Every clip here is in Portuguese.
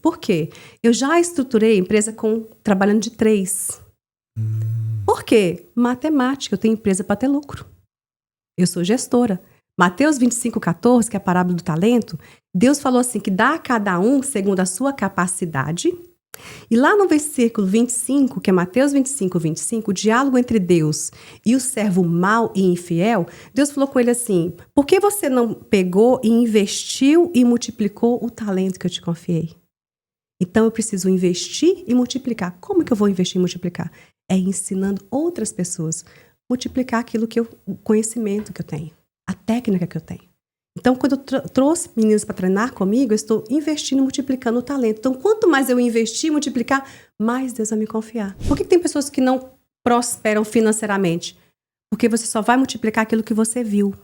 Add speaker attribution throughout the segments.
Speaker 1: Por quê? Eu já estruturei a empresa trabalhando de 3. Por quê? Matemática. Eu tenho empresa para ter lucro. Eu sou gestora. Mateus 25,14, que é a parábola do talento, Deus falou assim, que dá a cada um segundo a sua capacidade. E lá no versículo 25, que é Mateus 25, o diálogo entre Deus e o servo mau e infiel, Deus falou com ele assim, por que você não pegou e investiu e multiplicou o talento que eu te confiei? Então eu preciso investir e multiplicar. Como que eu vou investir e multiplicar? É ensinando outras pessoas a multiplicar o conhecimento que eu tenho, a técnica que eu tenho. Então, quando eu trouxe meninos para treinar comigo, eu estou investindo e multiplicando o talento. Então, quanto mais eu investir e multiplicar, mais Deus vai me confiar. Por que tem pessoas que não prosperam financeiramente? Porque você só vai multiplicar aquilo que você viu.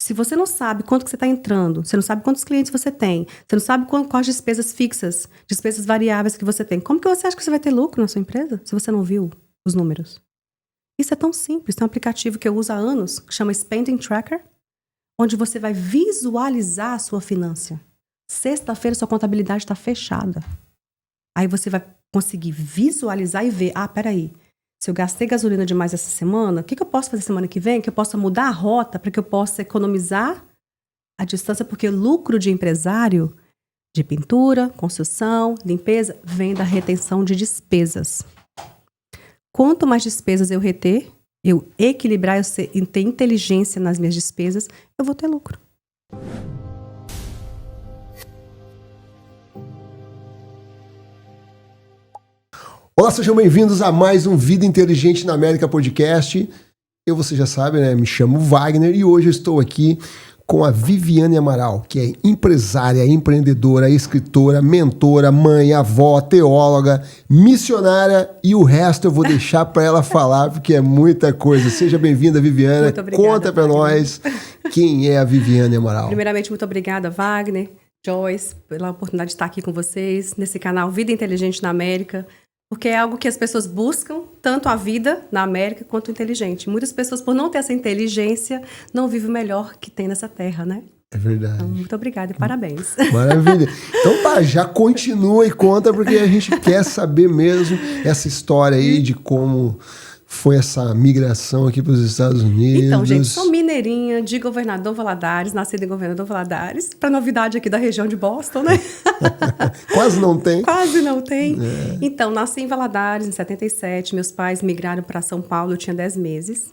Speaker 1: Se você não sabe quanto que você está entrando, você não sabe quantos clientes você tem, você não sabe quais despesas fixas, despesas variáveis que você tem, como que você acha que você vai ter lucro na sua empresa se você não viu os números? Isso é tão simples. Tem um aplicativo que eu uso há anos, que chama Spending Tracker, onde você vai visualizar a sua finança. Sexta-feira, sua contabilidade está fechada. Aí você vai conseguir visualizar e ver, peraí, se eu gastei gasolina demais essa semana, o que eu posso fazer semana que vem? Que eu possa mudar a rota para que eu possa economizar a distância, porque lucro de empresário, de pintura, construção, limpeza, vem da retenção de despesas. Quanto mais despesas eu reter, eu equilibrar, eu ter inteligência nas minhas despesas, eu vou ter lucro.
Speaker 2: Olá, sejam bem-vindos a mais um Vida Inteligente na América Podcast. Você já sabe, né? Me chamo Wagner e hoje eu estou aqui com a Viviane Amaral, que é empresária, empreendedora, escritora, mentora, mãe, avó, teóloga, missionária e o resto eu vou deixar para ela falar porque é muita coisa. Seja bem-vinda, Viviane.
Speaker 1: Muito obrigada,
Speaker 2: conta para nós quem é a Viviane Amaral.
Speaker 1: Primeiramente, muito obrigada, Wagner, Joyce, pela oportunidade de estar aqui com vocês nesse canal Vida Inteligente na América, porque é algo que as pessoas buscam, tanto a vida na América quanto o inteligente. Muitas pessoas, por não ter essa inteligência, não vivem o melhor que tem nessa terra, né?
Speaker 2: É verdade.
Speaker 1: Então, muito obrigada e parabéns.
Speaker 2: Maravilha. Então tá, já continua e conta, porque a gente quer saber mesmo essa história aí de como foi essa migração aqui para os Estados Unidos.
Speaker 1: Então, gente, sou mineirinha de Governador Valadares, nascida em Governador Valadares, para novidade aqui da região de Boston, né?
Speaker 2: Quase não tem.
Speaker 1: Quase não tem. É. Então, nasci em Valadares, em 77. Meus pais migraram para São Paulo, eu tinha 10 meses.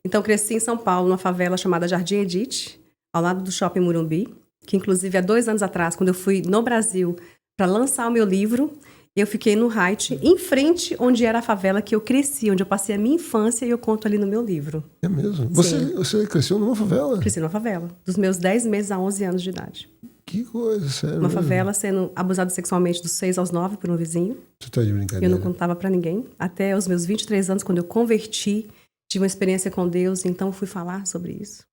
Speaker 1: Então, cresci em São Paulo, numa favela chamada Jardim Edith, ao lado do Shopping Morumbi, que inclusive há 2 anos atrás, quando eu fui no Brasil para lançar o meu livro, eu fiquei no Height, em frente onde era a favela que eu cresci, onde eu passei a minha infância e eu conto ali no meu livro.
Speaker 2: É mesmo? Você cresceu numa favela?
Speaker 1: Cresci numa favela, dos meus 10 meses a 11 anos de idade.
Speaker 2: Que coisa, sério.
Speaker 1: Uma favela sendo abusado sexualmente dos 6 aos 9 por um vizinho.
Speaker 2: Você tá de brincadeira.
Speaker 1: Eu não contava pra ninguém. Até os meus 23 anos, quando eu converti, tive uma experiência com Deus, então fui falar sobre isso.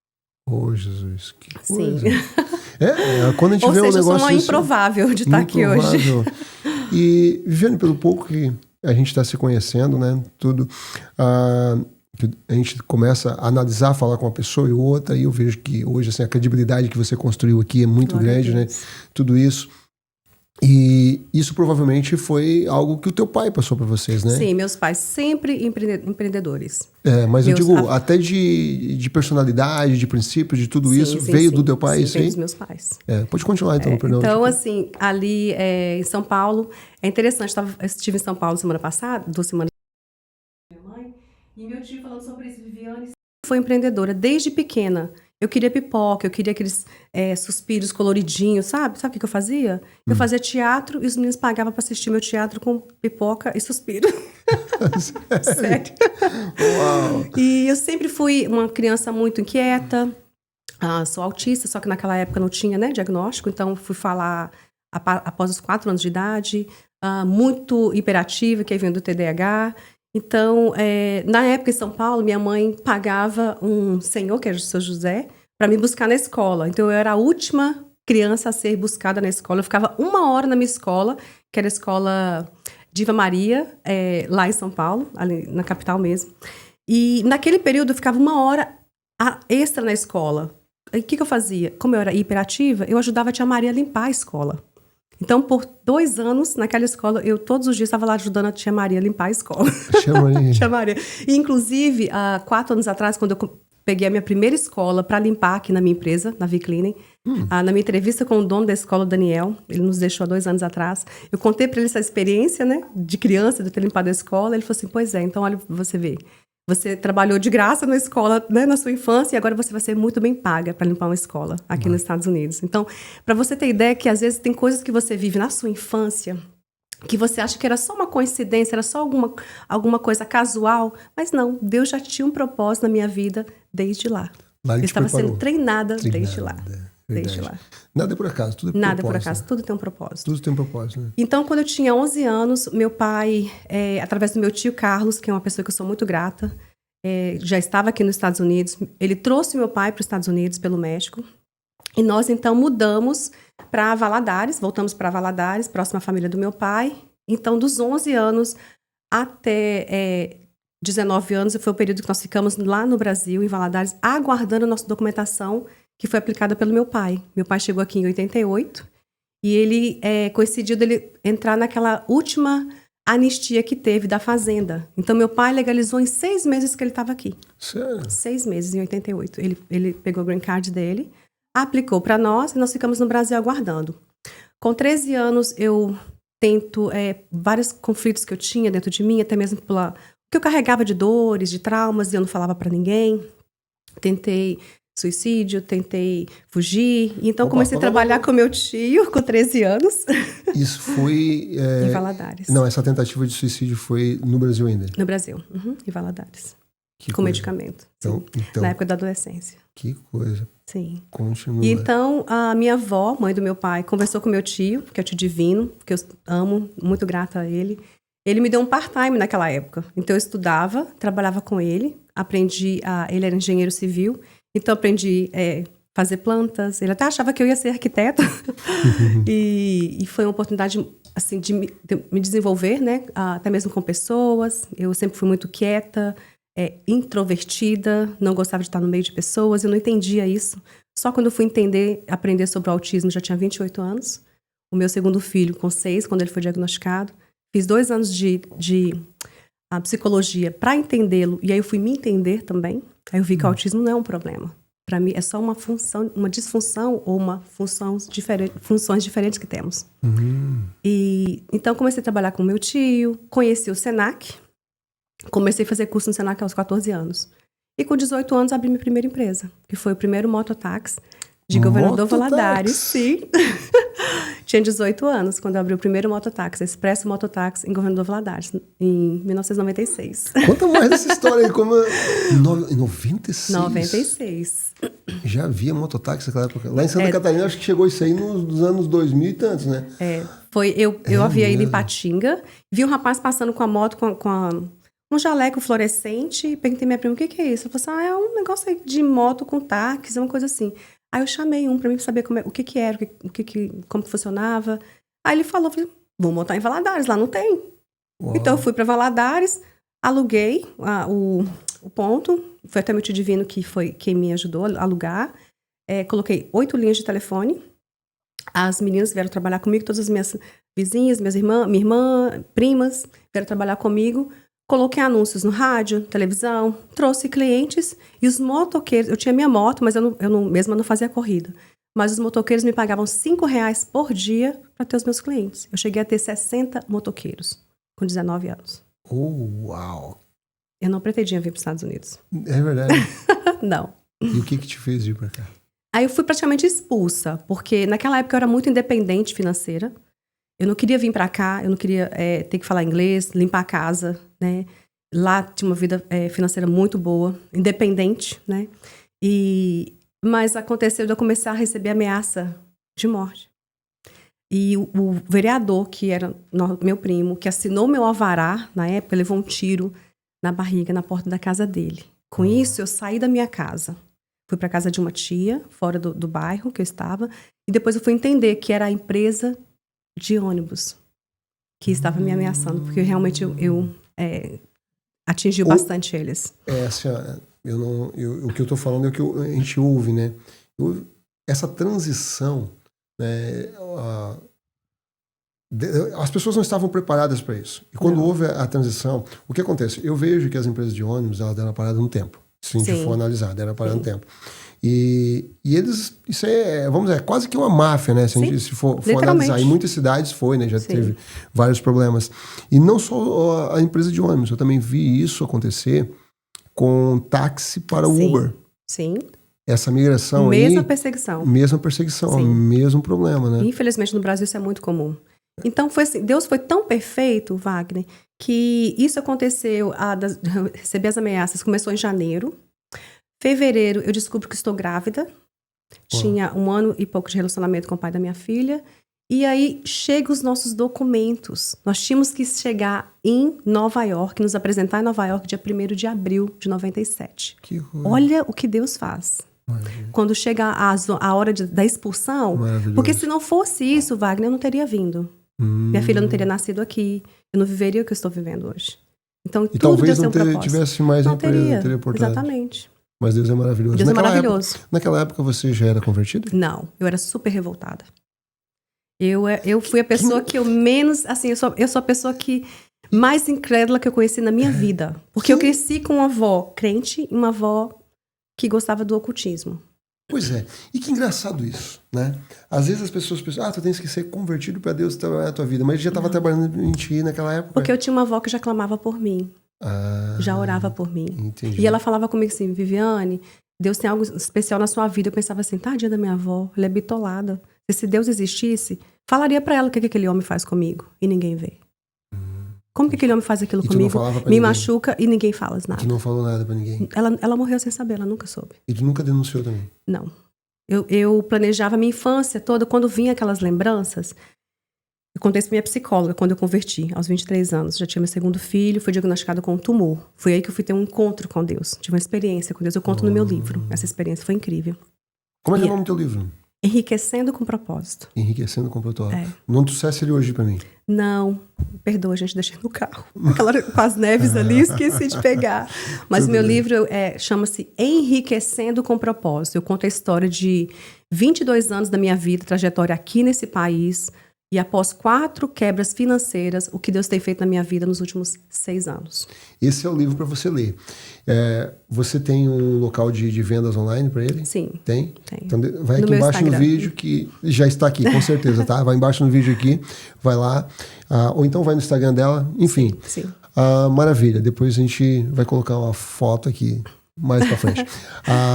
Speaker 2: Oh, Jesus, que coisa.
Speaker 1: Sim.
Speaker 2: Quando a gente vê um negócio...
Speaker 1: eu sou uma improvável de estar aqui hoje.
Speaker 2: E, Viviane, pelo pouco que a gente está se conhecendo, né, tudo, a gente começa a analisar, falar com uma pessoa e outra, e eu vejo que hoje, assim, a credibilidade que você construiu aqui é muito grande, né, tudo isso. E isso provavelmente foi algo que o teu pai passou para vocês, né?
Speaker 1: Sim, meus pais sempre empreendedores.
Speaker 2: Mas eu digo, até de personalidade, de princípios, de tudo isso, veio do teu pai?
Speaker 1: Sim, veio dos meus pais.
Speaker 2: Pode continuar então, perdão.
Speaker 1: Então, assim, ali em São Paulo, é interessante, eu estive em São Paulo semana passada, 2 semanas com minha mãe, e meu tio falando sobre isso, Viviane foi empreendedora desde pequena. Eu queria pipoca, eu queria aqueles suspiros coloridinhos, sabe? Sabe o que eu fazia? Eu fazia teatro e os meninos pagavam para assistir meu teatro com pipoca e suspiro. Sério.
Speaker 2: Uau.
Speaker 1: E eu sempre fui uma criança muito inquieta. Sou autista, só que naquela época não tinha, né, diagnóstico. Então, fui falar após os 4 anos de idade. Muito hiperativa, que aí vem do TDAH. Então, na época em São Paulo, minha mãe pagava um senhor, que era o seu José, para me buscar na escola. Então, eu era a última criança a ser buscada na escola. Eu ficava 1 hora na minha escola, que era a escola Diva Maria, lá em São Paulo, ali na capital mesmo. E naquele período eu ficava 1 hora extra na escola. E o que eu fazia? Como eu era hiperativa, eu ajudava a tia Maria a limpar a escola. Então, por 2 anos, naquela escola, eu todos os dias estava lá ajudando a tia Maria a limpar a escola. Tia Maria. E, inclusive, há 4 anos atrás, quando eu peguei a minha primeira escola para limpar aqui na minha empresa, na V-Cleaning, na minha entrevista com o dono da escola, o Daniel, ele nos deixou há 2 anos atrás, eu contei para ele essa experiência, né, de criança, de ter limpado a escola. Ele falou assim, pois é, então olha, você vê. Você trabalhou de graça na escola, né, na sua infância, e agora você vai ser muito bem paga para limpar uma escola aqui nos Estados Unidos. Então, para você ter ideia que às vezes tem coisas que você vive na sua infância que você acha que era só uma coincidência, era só alguma coisa casual, mas não, Deus já tinha um propósito na minha vida desde lá. Eu estava sendo treinada desde lá. Desde lá.
Speaker 2: Nada é por acaso, tudo é por propósito.
Speaker 1: Nada é por acaso, tudo tem um propósito.
Speaker 2: Tudo tem um propósito, né?
Speaker 1: Então, quando eu tinha 11 anos, meu pai, através do meu tio Carlos, que é uma pessoa que eu sou muito grata, já estava aqui nos Estados Unidos, ele trouxe meu pai para os Estados Unidos, pelo México, e nós, então, mudamos para Valadares, voltamos para Valadares, próxima à família do meu pai. Então, dos 11 anos até 19 anos, foi o período que nós ficamos lá no Brasil, em Valadares, aguardando a nossa documentação, que foi aplicada pelo meu pai. Meu pai chegou aqui em 88, e ele coincidiu dele entrar naquela última anistia que teve da fazenda. Então, meu pai legalizou em 6 meses que ele estava aqui.
Speaker 2: Sério?
Speaker 1: 6 meses, em 88. Ele pegou o green card dele, aplicou para nós e nós ficamos no Brasil aguardando. Com 13 anos, eu tento vários conflitos que eu tinha dentro de mim, até mesmo que eu carregava de dores, de traumas, e eu não falava para ninguém. Tentei suicídio, tentei fugir. Então, comecei a trabalhar com meu tio, com 13 anos.
Speaker 2: Isso foi...
Speaker 1: em Valadares.
Speaker 2: Não, essa tentativa de suicídio foi no Brasil ainda?
Speaker 1: No Brasil, em Valadares. Com medicamento. Então, na época da adolescência.
Speaker 2: Que coisa.
Speaker 1: Sim.
Speaker 2: Continua.
Speaker 1: E então, a minha avó, mãe do meu pai, conversou com meu tio, que é o tio Divino, que eu amo, muito grata a ele. Ele me deu um part-time naquela época. Então, eu estudava, trabalhava com ele, aprendi ele era engenheiro civil, então aprendi fazer plantas. Ele até achava que eu ia ser arquiteta. E foi uma oportunidade, assim, de me desenvolver, né? Até mesmo com pessoas. Eu sempre fui muito quieta, introvertida, não gostava de estar no meio de pessoas, eu não entendia isso. Só quando eu fui aprender sobre o autismo, já tinha 28 anos. O meu segundo filho, com 6, quando ele foi diagnosticado. Fiz 2 anos de psicologia para entendê-lo, e aí eu fui me entender também. Aí eu vi que o autismo não é um problema. Para mim, é só uma função, uma disfunção ou funções diferentes que temos. E então, comecei a trabalhar com meu tio, conheci o Senac, comecei a fazer curso no Senac aos 14 anos. E com 18 anos, abri minha primeira empresa, que foi o primeiro mototáxi de Governador Valadares. Sim. Tinha 18 anos quando eu abri o primeiro mototáxi, Expresso Mototáxi, em Governador Valadares, em 1996.
Speaker 2: Conta mais dessa história aí, como... Em 96?
Speaker 1: 96.
Speaker 2: Já havia mototáxi naquela época. Lá em Santa Catarina, acho que chegou isso aí nos anos 2000 e tantos, né?
Speaker 1: Eu havia ido em Patinga, vi um rapaz passando com a moto com um jaleco fluorescente, e perguntei à minha prima, o que é isso? Ela falou assim, é um negócio aí de moto com táxi, uma coisa assim. Aí eu chamei um pra mim saber o que era, como que funcionava. Aí ele falou, vou montar em Valadares, lá não tem. Uau. Então eu fui pra Valadares, aluguei o ponto, foi até meu tio Divino que foi quem me ajudou a alugar. Coloquei 8 linhas de telefone. As meninas vieram trabalhar comigo, todas as minhas vizinhas, minha irmã, primas, vieram trabalhar comigo. Coloquei anúncios no rádio, televisão, trouxe clientes e os motoqueiros... Eu tinha minha moto, mas eu não fazia corrida. Mas os motoqueiros me pagavam R$5 por dia para ter os meus clientes. Eu cheguei a ter 60 motoqueiros com 19 anos.
Speaker 2: Uau!
Speaker 1: Eu não pretendia vir para os Estados Unidos.
Speaker 2: É verdade?
Speaker 1: Não.
Speaker 2: E o que te fez vir para cá?
Speaker 1: Aí eu fui praticamente expulsa, porque naquela época eu era muito independente financeira. Eu não queria vir para cá, eu não queria ter que falar inglês, limpar a casa, né? Lá tinha uma vida financeira muito boa, independente, né? Mas aconteceu de eu começar a receber ameaça de morte. E o vereador, que era meu primo, que assinou meu alvará, na época, levou um tiro na barriga, na porta da casa dele. Com isso, eu saí da minha casa. Fui para casa de uma tia, fora do bairro que eu estava. E depois eu fui entender que era a empresa de ônibus que estava me ameaçando, porque realmente eu atingiu bastante eles.
Speaker 2: Assim, o que eu tô falando é o que a gente ouve, né? Essa transição, né? As pessoas não estavam preparadas para isso. E quando houve a transição, o que acontece? Eu vejo que as empresas de ônibus, elas deram uma parada no tempo. Se a gente for analisar, deram uma parada no tempo. E eles, isso vamos dizer, quase que uma máfia, né? Se a gente for analisar. Em muitas cidades foi, né? Já teve vários problemas. E não só a empresa de ônibus, eu também vi isso acontecer com táxi para Uber.
Speaker 1: Sim.
Speaker 2: Essa migração
Speaker 1: Mesma perseguição,
Speaker 2: mesmo problema, né?
Speaker 1: Infelizmente no Brasil isso é muito comum. Então foi assim, Deus foi tão perfeito, Wagner, que isso aconteceu, recebi as ameaças, começou em janeiro. Fevereiro eu descubro que estou grávida. Tinha 1 ano e pouco de relacionamento com o pai da minha filha. E aí chegam os nossos documentos. Nós tínhamos que chegar em Nova York, nos apresentar em Nova York dia 1º de abril de 97. Olha o que Deus faz. Maravilha. Quando chega a hora da expulsão, porque se não fosse isso, Wagner, eu não teria vindo. Minha filha não teria nascido aqui, eu não viveria o que eu estou vivendo hoje. Então, tudo
Speaker 2: talvez
Speaker 1: Deus
Speaker 2: não tivesse mais
Speaker 1: não
Speaker 2: empresa,
Speaker 1: teria,
Speaker 2: não teria oportunidade.
Speaker 1: Exatamente.
Speaker 2: Mas Deus é maravilhoso.
Speaker 1: Deus é maravilhoso.
Speaker 2: Naquela época você já era convertida?
Speaker 1: Não, eu era super revoltada. Eu fui a pessoa que eu menos, assim, eu sou a pessoa que mais incrédula que eu conheci na minha vida. Porque eu cresci com uma avó crente e uma avó que gostava do ocultismo.
Speaker 2: Pois é. E que engraçado isso, né? Às vezes as pessoas pensam, tu tens que ser convertido para Deus trabalhar na tua vida. Mas já estava trabalhando em ti naquela época.
Speaker 1: Porque eu tinha uma avó que já clamava por mim. Já orava por mim.
Speaker 2: Entendi.
Speaker 1: E ela falava comigo assim, Viviane, Deus tem algo especial na sua vida. Eu pensava assim, tadinha da minha avó, ela é bitolada. Se Deus existisse, falaria pra ela o que aquele homem faz comigo. E ninguém vê. Como que aquele homem faz aquilo comigo? Me machuca e ninguém fala nada.
Speaker 2: Tu não falou nada pra ninguém?
Speaker 1: Ela morreu sem saber, ela nunca soube.
Speaker 2: E tu nunca denunciou também?
Speaker 1: Não. Eu planejava a minha infância toda. Quando vinha aquelas lembranças, eu contei isso pra minha psicóloga quando eu converti, aos 23 anos. Já tinha meu 2º filho, fui diagnosticado com um tumor. Foi aí que eu fui ter um encontro com Deus. Tive uma experiência com Deus. Eu conto no meu livro. Essa experiência foi incrível.
Speaker 2: Como é que é o nome do teu livro?
Speaker 1: Enriquecendo com propósito.
Speaker 2: Enriquecendo com propósito. Não trouxesse ele hoje pra mim?
Speaker 1: Não. Perdoa, a gente deixei no carro. Aquela hora, com as neves ali, esqueci de pegar. Mas meu livro chama-se Enriquecendo com Propósito. Eu conto a história de 22 anos da minha vida, trajetória aqui nesse país. E após 4 quebras financeiras, o que Deus tem feito na minha vida nos últimos 6 anos.
Speaker 2: Esse é o livro para você ler. Você tem um local de vendas online para ele?
Speaker 1: Sim.
Speaker 2: Tem?
Speaker 1: Tem.
Speaker 2: Então vai aqui embaixo no vídeo, que já está aqui, com certeza, tá? Vai embaixo no vídeo aqui, vai lá. Ou então vai no Instagram dela, enfim.
Speaker 1: Sim.
Speaker 2: Maravilha. Depois a gente vai colocar uma foto aqui mais pra frente.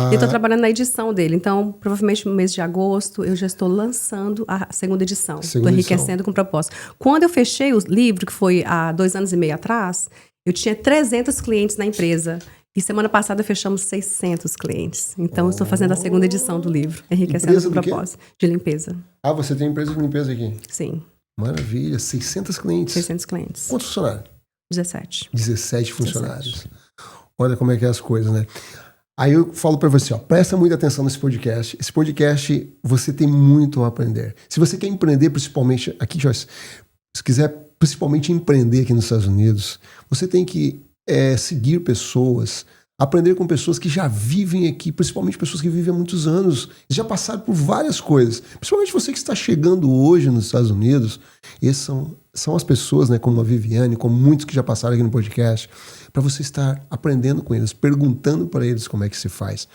Speaker 1: Eu estou trabalhando na edição dele, então provavelmente no mês de agosto eu já estou lançando a 2ª edição do Enriquecendo com Propósito. Quando eu fechei o livro, que foi há 2 anos e meio atrás, eu tinha 300 clientes na empresa. E semana passada fechamos 600 clientes. Então eu estou fazendo a 2ª edição do livro, Enriquecendo com Propósito, de limpeza.
Speaker 2: Você tem empresa de limpeza aqui?
Speaker 1: Sim.
Speaker 2: Maravilha, 600 clientes.
Speaker 1: 600 clientes.
Speaker 2: Quantos funcionários?
Speaker 1: 17.
Speaker 2: 17 funcionários. 17. Olha como é que é as coisas, né? Aí eu falo pra você, presta muita atenção nesse podcast. Esse podcast, você tem muito a aprender. Se você quer empreender, principalmente aqui, Joyce, se quiser principalmente empreender aqui nos Estados Unidos, você tem que seguir pessoas, aprender com pessoas que já vivem aqui, principalmente pessoas que vivem há muitos anos, já passaram por várias coisas. Principalmente você que está chegando hoje nos Estados Unidos, essas são as pessoas, né, como a Viviane, como muitos que já passaram aqui no podcast, para você estar aprendendo com eles, perguntando para eles como é que se faz.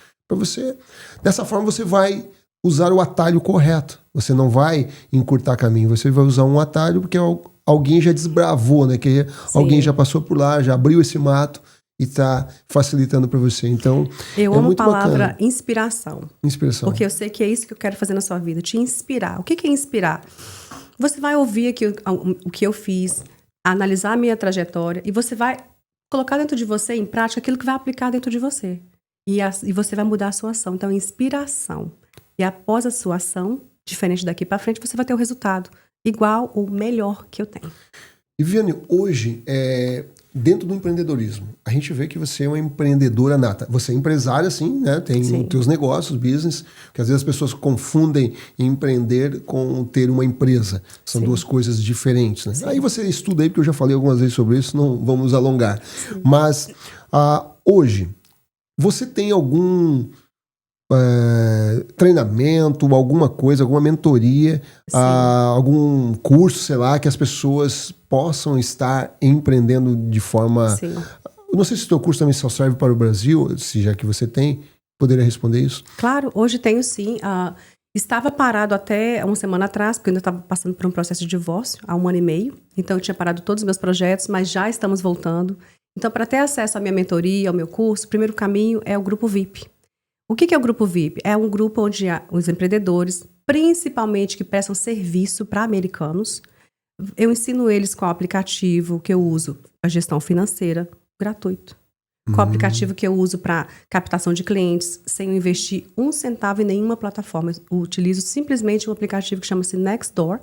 Speaker 2: Dessa forma você vai usar o atalho correto. Você não vai encurtar caminho, você vai usar um atalho porque alguém já desbravou, né? Que alguém já passou por lá, já abriu esse mato e está facilitando para você. Então,
Speaker 1: eu amo a palavra
Speaker 2: bacana.
Speaker 1: Inspiração.
Speaker 2: Inspiração.
Speaker 1: Porque eu sei que é isso que eu quero fazer na sua vida, te inspirar. O que é inspirar? Você vai ouvir aqui o que eu fiz, analisar a minha trajetória e você vai colocar dentro de você, em prática, aquilo que vai aplicar dentro de você. E você vai mudar a sua ação. Então, inspiração. E após a sua ação, diferente daqui para frente, você vai ter o resultado igual ou melhor que eu tenho.
Speaker 2: E Viviane, hoje, dentro do empreendedorismo, a gente vê que você é uma empreendedora nata. Você é empresária, sim, né? Tem os teus negócios, business, porque às vezes as pessoas confundem empreender com ter uma empresa. São duas coisas diferentes, né? Aí você estuda aí, porque eu já falei algumas vezes sobre isso, não vamos alongar. Mas, hoje, você tem algum treinamento, alguma coisa, alguma mentoria, algum curso, sei lá, que as pessoas possam estar empreendendo de forma...
Speaker 1: Sim.
Speaker 2: Eu não sei se o teu curso também só serve para o Brasil, se já que você tem, poderia responder isso?
Speaker 1: Claro, hoje tenho sim. Estava parado até uma semana atrás, porque eu ainda estava passando por um processo de divórcio há 1 ano e meio. Então, eu tinha parado todos os meus projetos, mas já estamos voltando. Então, para ter acesso à minha mentoria, ao meu curso, o primeiro caminho é o Grupo VIP. O que é o Grupo VIP? É um grupo onde os empreendedores, principalmente que prestam serviço para americanos, eu ensino eles qual aplicativo que eu uso, a gestão financeira, gratuito. Qual aplicativo que eu uso para captação de clientes, sem eu investir 1 centavo em nenhuma plataforma. Eu utilizo simplesmente um aplicativo que chama-se Nextdoor,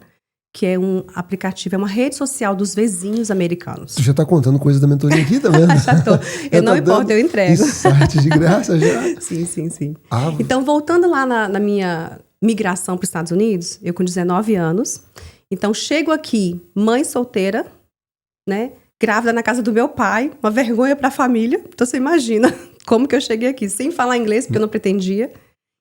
Speaker 1: que é um aplicativo, é uma rede social dos vizinhos americanos.
Speaker 2: Tu já tá contando coisa da mentoria aqui, tá vendo?
Speaker 1: Já tô. Eu não importa, eu entrego.
Speaker 2: Insight de graça já.
Speaker 1: Sim. Então, voltando lá na minha migração para os Estados Unidos, eu com 19 anos. Então, chego aqui, mãe solteira, né? Grávida na casa do meu pai, uma vergonha para a família. Então, você imagina como que eu cheguei aqui, sem falar inglês, porque eu não pretendia.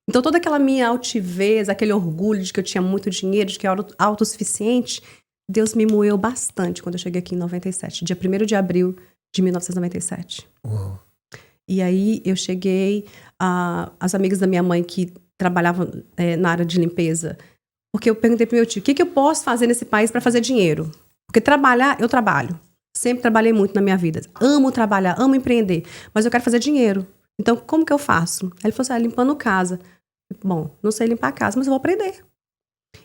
Speaker 1: Então, toda aquela minha altivez, aquele orgulho de que eu tinha muito dinheiro, de que eu era autossuficiente, Deus me moeu bastante quando eu cheguei aqui em 97, dia 1º de abril de 1997.
Speaker 2: Uau.
Speaker 1: E aí, eu cheguei, as amigas da minha mãe que trabalhavam na área de limpeza, porque eu perguntei pro meu tio, o que eu posso fazer nesse país para fazer dinheiro? Porque trabalhar, eu trabalho. Sempre trabalhei muito na minha vida. Amo trabalhar, amo empreender. Mas eu quero fazer dinheiro. Então, como que eu faço? Aí ele falou assim, limpando casa. Bom, não sei limpar a casa, mas eu vou aprender.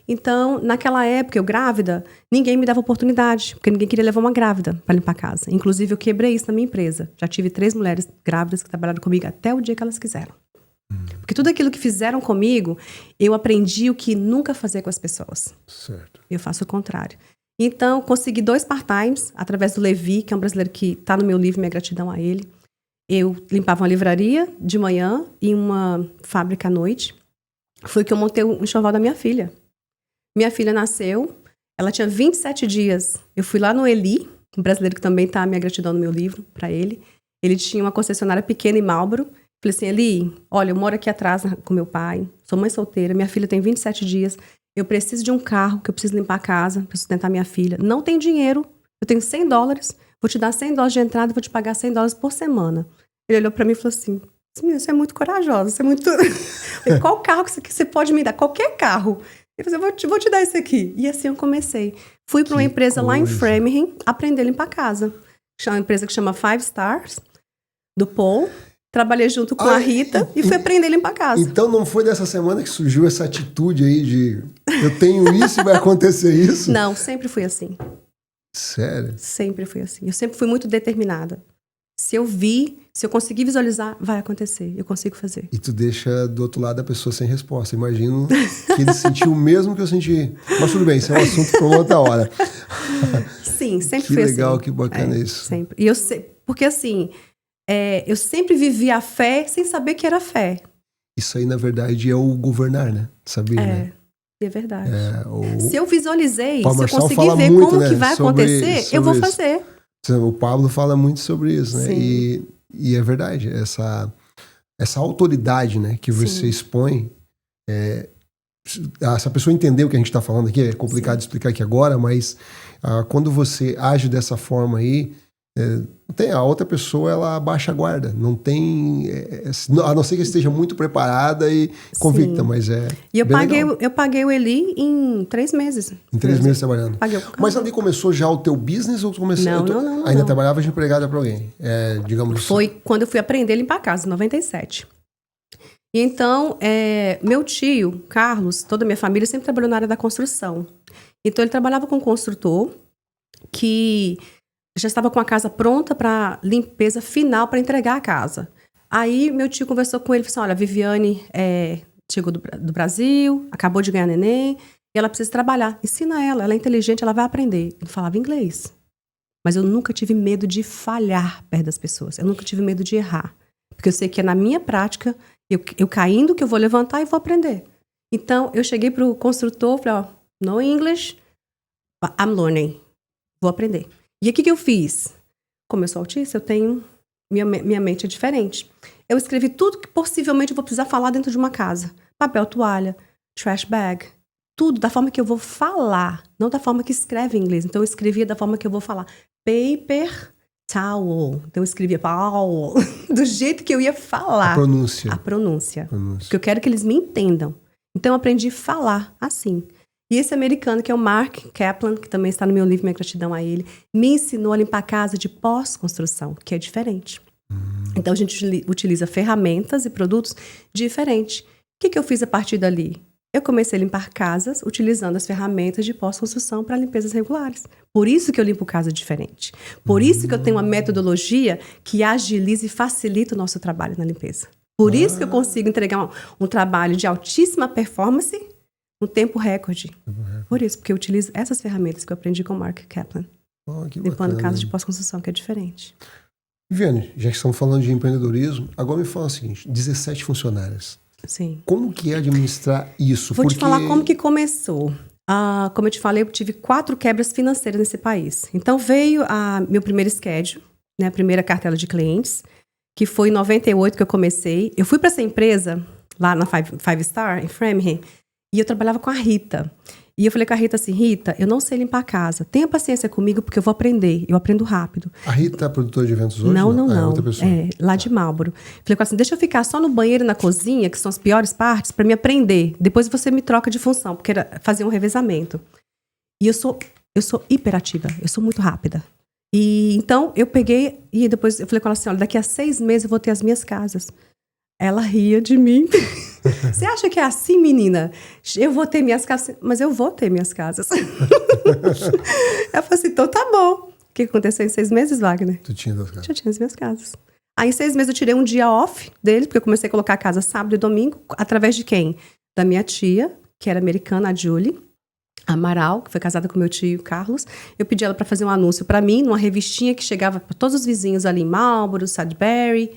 Speaker 1: Então, naquela época, eu grávida, ninguém me dava oportunidade. Porque ninguém queria levar uma grávida para limpar a casa. Inclusive, eu quebrei isso na minha empresa. Já tive 3 mulheres grávidas que trabalharam comigo até o dia que elas quiseram. Porque tudo aquilo que fizeram comigo, eu aprendi o que nunca fazer com as pessoas.
Speaker 2: Certo.
Speaker 1: Eu faço o contrário. Então, consegui 2 part-times, através do Levi, que é um brasileiro que está no meu livro, minha gratidão a ele. Eu limpava uma livraria de manhã e uma fábrica à noite. Foi que eu montei o enxoval da minha filha. Minha filha nasceu, ela tinha 27 dias. Eu fui lá no Eli, um brasileiro que também está a minha gratidão no meu livro, para ele. Ele tinha uma concessionária pequena em Marlboro. Falei assim, Eli, olha, eu moro aqui atrás com meu pai, sou mãe solteira, minha filha tem 27 dias. Eu preciso de um carro, que eu preciso limpar a casa, para sustentar minha filha. Não tenho dinheiro, eu tenho $100, vou te dar $100 de entrada e vou te pagar $100 por semana. Ele olhou para mim e falou assim, você é muito corajosa, você é muito... Falei, qual carro que você pode me dar? Qualquer carro. Ele falou, vou te dar esse aqui. E assim eu comecei. Fui para uma empresa lá em Framingham, aprender a limpar a casa. Uma empresa que chama 5 Stars, do Paul. Trabalhei junto com a Rita e fui aprender a limpar a casa.
Speaker 2: Então não foi dessa semana que surgiu essa atitude aí de eu tenho isso e vai acontecer isso?
Speaker 1: Não, sempre fui assim.
Speaker 2: Sério?
Speaker 1: Sempre fui assim. Eu sempre fui muito determinada. Se eu conseguir visualizar, vai acontecer. Eu consigo fazer.
Speaker 2: E tu deixa do outro lado a pessoa sem resposta. Imagino que ele sentiu o mesmo que eu senti. Mas tudo bem, isso é um assunto para uma outra hora.
Speaker 1: Sim, sempre fui assim.
Speaker 2: Que legal, que bacana isso.
Speaker 1: Sempre. E eu sei, porque assim... eu sempre vivi a fé sem saber que era fé.
Speaker 2: Isso aí, na verdade, é o governar, né? Sabia, né?
Speaker 1: É verdade.
Speaker 2: O
Speaker 1: se eu visualizei,
Speaker 2: Paulo
Speaker 1: se eu
Speaker 2: Marçal
Speaker 1: conseguir ver
Speaker 2: muito,
Speaker 1: como
Speaker 2: né,
Speaker 1: que vai acontecer, eu vou fazer.
Speaker 2: O Pablo fala muito sobre isso, né?
Speaker 1: Sim.
Speaker 2: E é verdade, essa autoridade, né, que você
Speaker 1: Sim.
Speaker 2: expõe, se a pessoa entender o que a gente está falando aqui, é complicado de explicar aqui agora, mas quando você age dessa forma aí, a outra pessoa, ela abaixa a guarda. Não tem... a não ser que esteja muito preparada e convicta,
Speaker 1: Sim.
Speaker 2: mas
Speaker 1: E eu paguei o Eli em 3 meses.
Speaker 2: Em 3 meses trabalhando.
Speaker 1: Paguei o carro.
Speaker 2: Mas ali começou já o teu business ou tu começou...
Speaker 1: Não.
Speaker 2: Ainda trabalhava de empregada para alguém, digamos...
Speaker 1: Foi quando eu fui aprender a limpar a casa, em 97. E então, meu tio, Carlos, toda a minha família sempre trabalhou na área da construção. Então, ele trabalhava com um construtor que... já estava com a casa pronta para limpeza final para entregar a casa. Aí meu tio conversou com ele e falou assim, olha, a Viviane chegou do Brasil, acabou de ganhar neném, e ela precisa trabalhar. Ensina ela é inteligente, ela vai aprender. Ele falava inglês. Mas eu nunca tive medo de falhar perto das pessoas. Eu nunca tive medo de errar. Porque eu sei que é na minha prática, eu caindo que eu vou levantar e vou aprender. Então, eu cheguei pro construtor, falei, no English, I'm learning. Vou aprender. E o que eu fiz? Como eu sou autista, eu tenho... Minha mente é diferente. eu escrevi tudo que possivelmente eu vou precisar falar dentro de uma casa. Papel, toalha, trash bag, tudo da forma que eu vou falar, não da forma que escreve em inglês. Então eu escrevia da forma que eu vou falar. Paper, towel. Então eu escrevia towel, do jeito que eu ia falar.
Speaker 2: A pronúncia.
Speaker 1: Porque eu quero que eles me entendam. Então eu aprendi a falar assim. E esse americano, que é o Mark Kaplan, que também está no meu livro, Minha Gratidão a Ele, me ensinou a limpar a casa de pós-construção, que é diferente. Então a gente utiliza ferramentas e produtos diferentes. O que eu fiz a partir dali? Eu comecei a limpar casas utilizando as ferramentas de pós-construção para limpezas regulares. Por isso que eu limpo casa diferente. Por isso que eu tenho uma metodologia que agiliza e facilita o nosso trabalho na limpeza. Por isso que eu consigo entregar um trabalho de altíssima performance no tempo recorde. Por isso, porque eu utilizo essas ferramentas que eu aprendi com o Mark Kaplan. Limpando casas de pós-construção, que é diferente.
Speaker 2: Viviane, já que estamos falando de empreendedorismo, agora me fala o seguinte, 17 funcionárias.
Speaker 1: Sim.
Speaker 2: Como que é administrar isso?
Speaker 1: Vou te falar como que começou. Como eu te falei, eu tive 4 quebras financeiras nesse país. Então veio meu primeiro schedule, né, a primeira cartela de clientes, que foi em 98 que eu comecei. Eu fui para essa empresa, lá na Five Star, em Framingham, e eu trabalhava com a Rita. E eu falei com a Rita assim, Rita, eu não sei limpar a casa. Tenha paciência comigo, porque eu vou aprender. Eu aprendo rápido.
Speaker 2: A Rita é produtora de eventos hoje?
Speaker 1: Não.
Speaker 2: É outra pessoa.
Speaker 1: Lá de Marlboro. Falei com ela assim, deixa eu ficar só no banheiro e na cozinha, que são as piores partes, para me aprender. Depois você me troca de função, porque era fazer um revezamento. E eu sou hiperativa, eu sou muito rápida. E então eu peguei, e depois eu falei com ela assim, olha, daqui a 6 meses eu vou ter as minhas casas. Ela ria de mim. Você acha que é assim, menina? Eu vou ter minhas casas. Mas eu vou ter minhas casas. Ela falou assim, então tá bom. O que aconteceu em 6 meses, Wagner?
Speaker 2: Tu tinha das casas?
Speaker 1: Já tinha as minhas casas. Aí em 6 meses eu tirei um dia off deles, porque eu comecei a colocar a casa sábado e domingo. Através de quem? Da minha tia, que era americana, a Julie Amaral, que foi casada com meu tio Carlos. Eu pedi ela para fazer um anúncio para mim, numa revistinha que chegava para todos os vizinhos ali em Marlboro, Sudbury.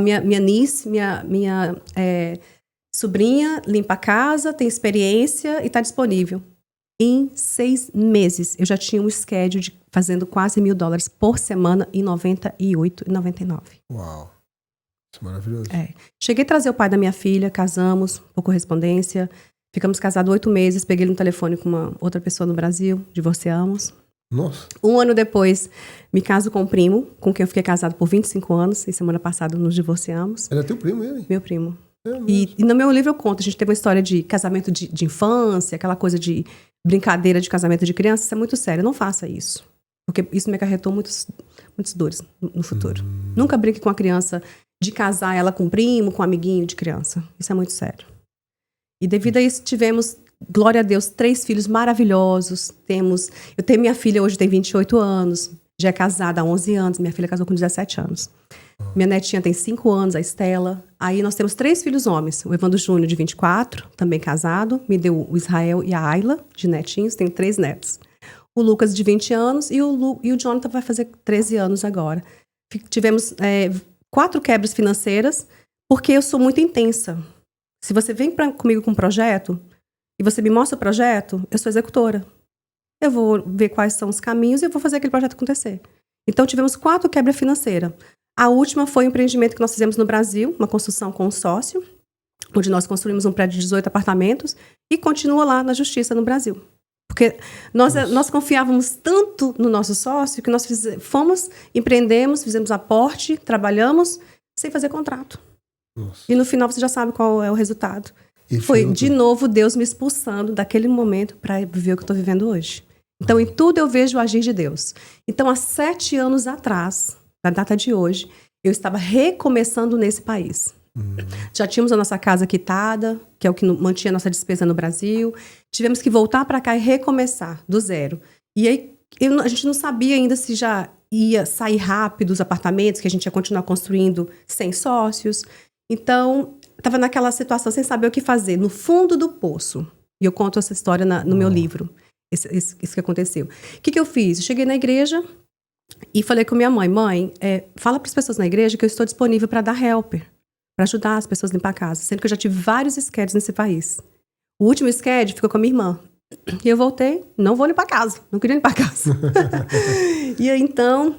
Speaker 1: Minha niece, minha sobrinha, limpa a casa, tem experiência e está disponível. Em 6 meses, eu já tinha um schedule de fazendo quase $1.000 por semana em 98 e 99.
Speaker 2: Uau, isso é maravilhoso.
Speaker 1: Cheguei a trazer o pai da minha filha, casamos, por correspondência. Ficamos casados 8 meses, peguei ele no telefone com uma outra pessoa no Brasil, divorciamos.
Speaker 2: Nossa.
Speaker 1: 1 ano depois, me caso com um primo, com quem eu fiquei casado por 25 anos, e semana passada nos divorciamos.
Speaker 2: Era teu primo, ele?
Speaker 1: Meu primo. E no meu livro eu conto, a gente teve uma história de casamento de infância, aquela coisa de brincadeira de casamento de criança, isso é muito sério, não faça isso. Porque isso me acarretou muitas dores no futuro. Nunca brinque com a criança de casar ela com um primo, com um amiguinho de criança. Isso é muito sério. E devido a isso, tivemos, glória a Deus, 3 filhos maravilhosos. Eu tenho minha filha, hoje tem 28 anos, já é casada há 11 anos, minha filha casou com 17 anos. Minha netinha tem 5 anos, a Estela. Aí nós temos 3 filhos homens. O Evandro Júnior, de 24, também casado. Me deu o Israel e a Ayla, de netinhos. Tenho 3 netos. O Lucas, de 20 anos. E o Jonathan vai fazer 13 anos agora. Tivemos 4 quebras financeiras, porque eu sou muito intensa. Se você vem comigo com um projeto, e você me mostra o projeto, eu sou executora. Eu vou ver quais são os caminhos e eu vou fazer aquele projeto acontecer. Então, tivemos 4 quebras financeiras. A última foi um empreendimento que nós fizemos no Brasil, uma construção com um sócio, onde nós construímos um prédio de 18 apartamentos e continua lá na justiça no Brasil. Porque nós confiávamos tanto no nosso sócio que nós empreendemos, fizemos aporte, trabalhamos sem fazer contrato.
Speaker 2: Nossa.
Speaker 1: E no final você já sabe qual é o resultado. Foi, de novo, Deus me expulsando daquele momento para viver o que eu estou vivendo hoje. Então, em tudo eu vejo o agir de Deus. Então, há 7 anos atrás, na data de hoje, eu estava recomeçando nesse país. Já tínhamos a nossa casa quitada, que é o que mantinha a nossa despesa no Brasil. Tivemos que voltar para cá e recomeçar do zero. E aí, a gente não sabia ainda se já ia sair rápido os apartamentos, que a gente ia continuar construindo sem sócios. Então, estava naquela situação sem saber o que fazer, no fundo do poço. E eu conto essa história no meu livro, isso que aconteceu. O que eu fiz? Eu cheguei na igreja e falei com minha mãe, fala para as pessoas na igreja que eu estou disponível para dar helper, para ajudar as pessoas a limpar a casa, sendo que eu já tive vários schedules nesse país. O último schedule ficou com a minha irmã. E eu voltei, não vou limpar a casa, não queria limpar a casa. E aí, então,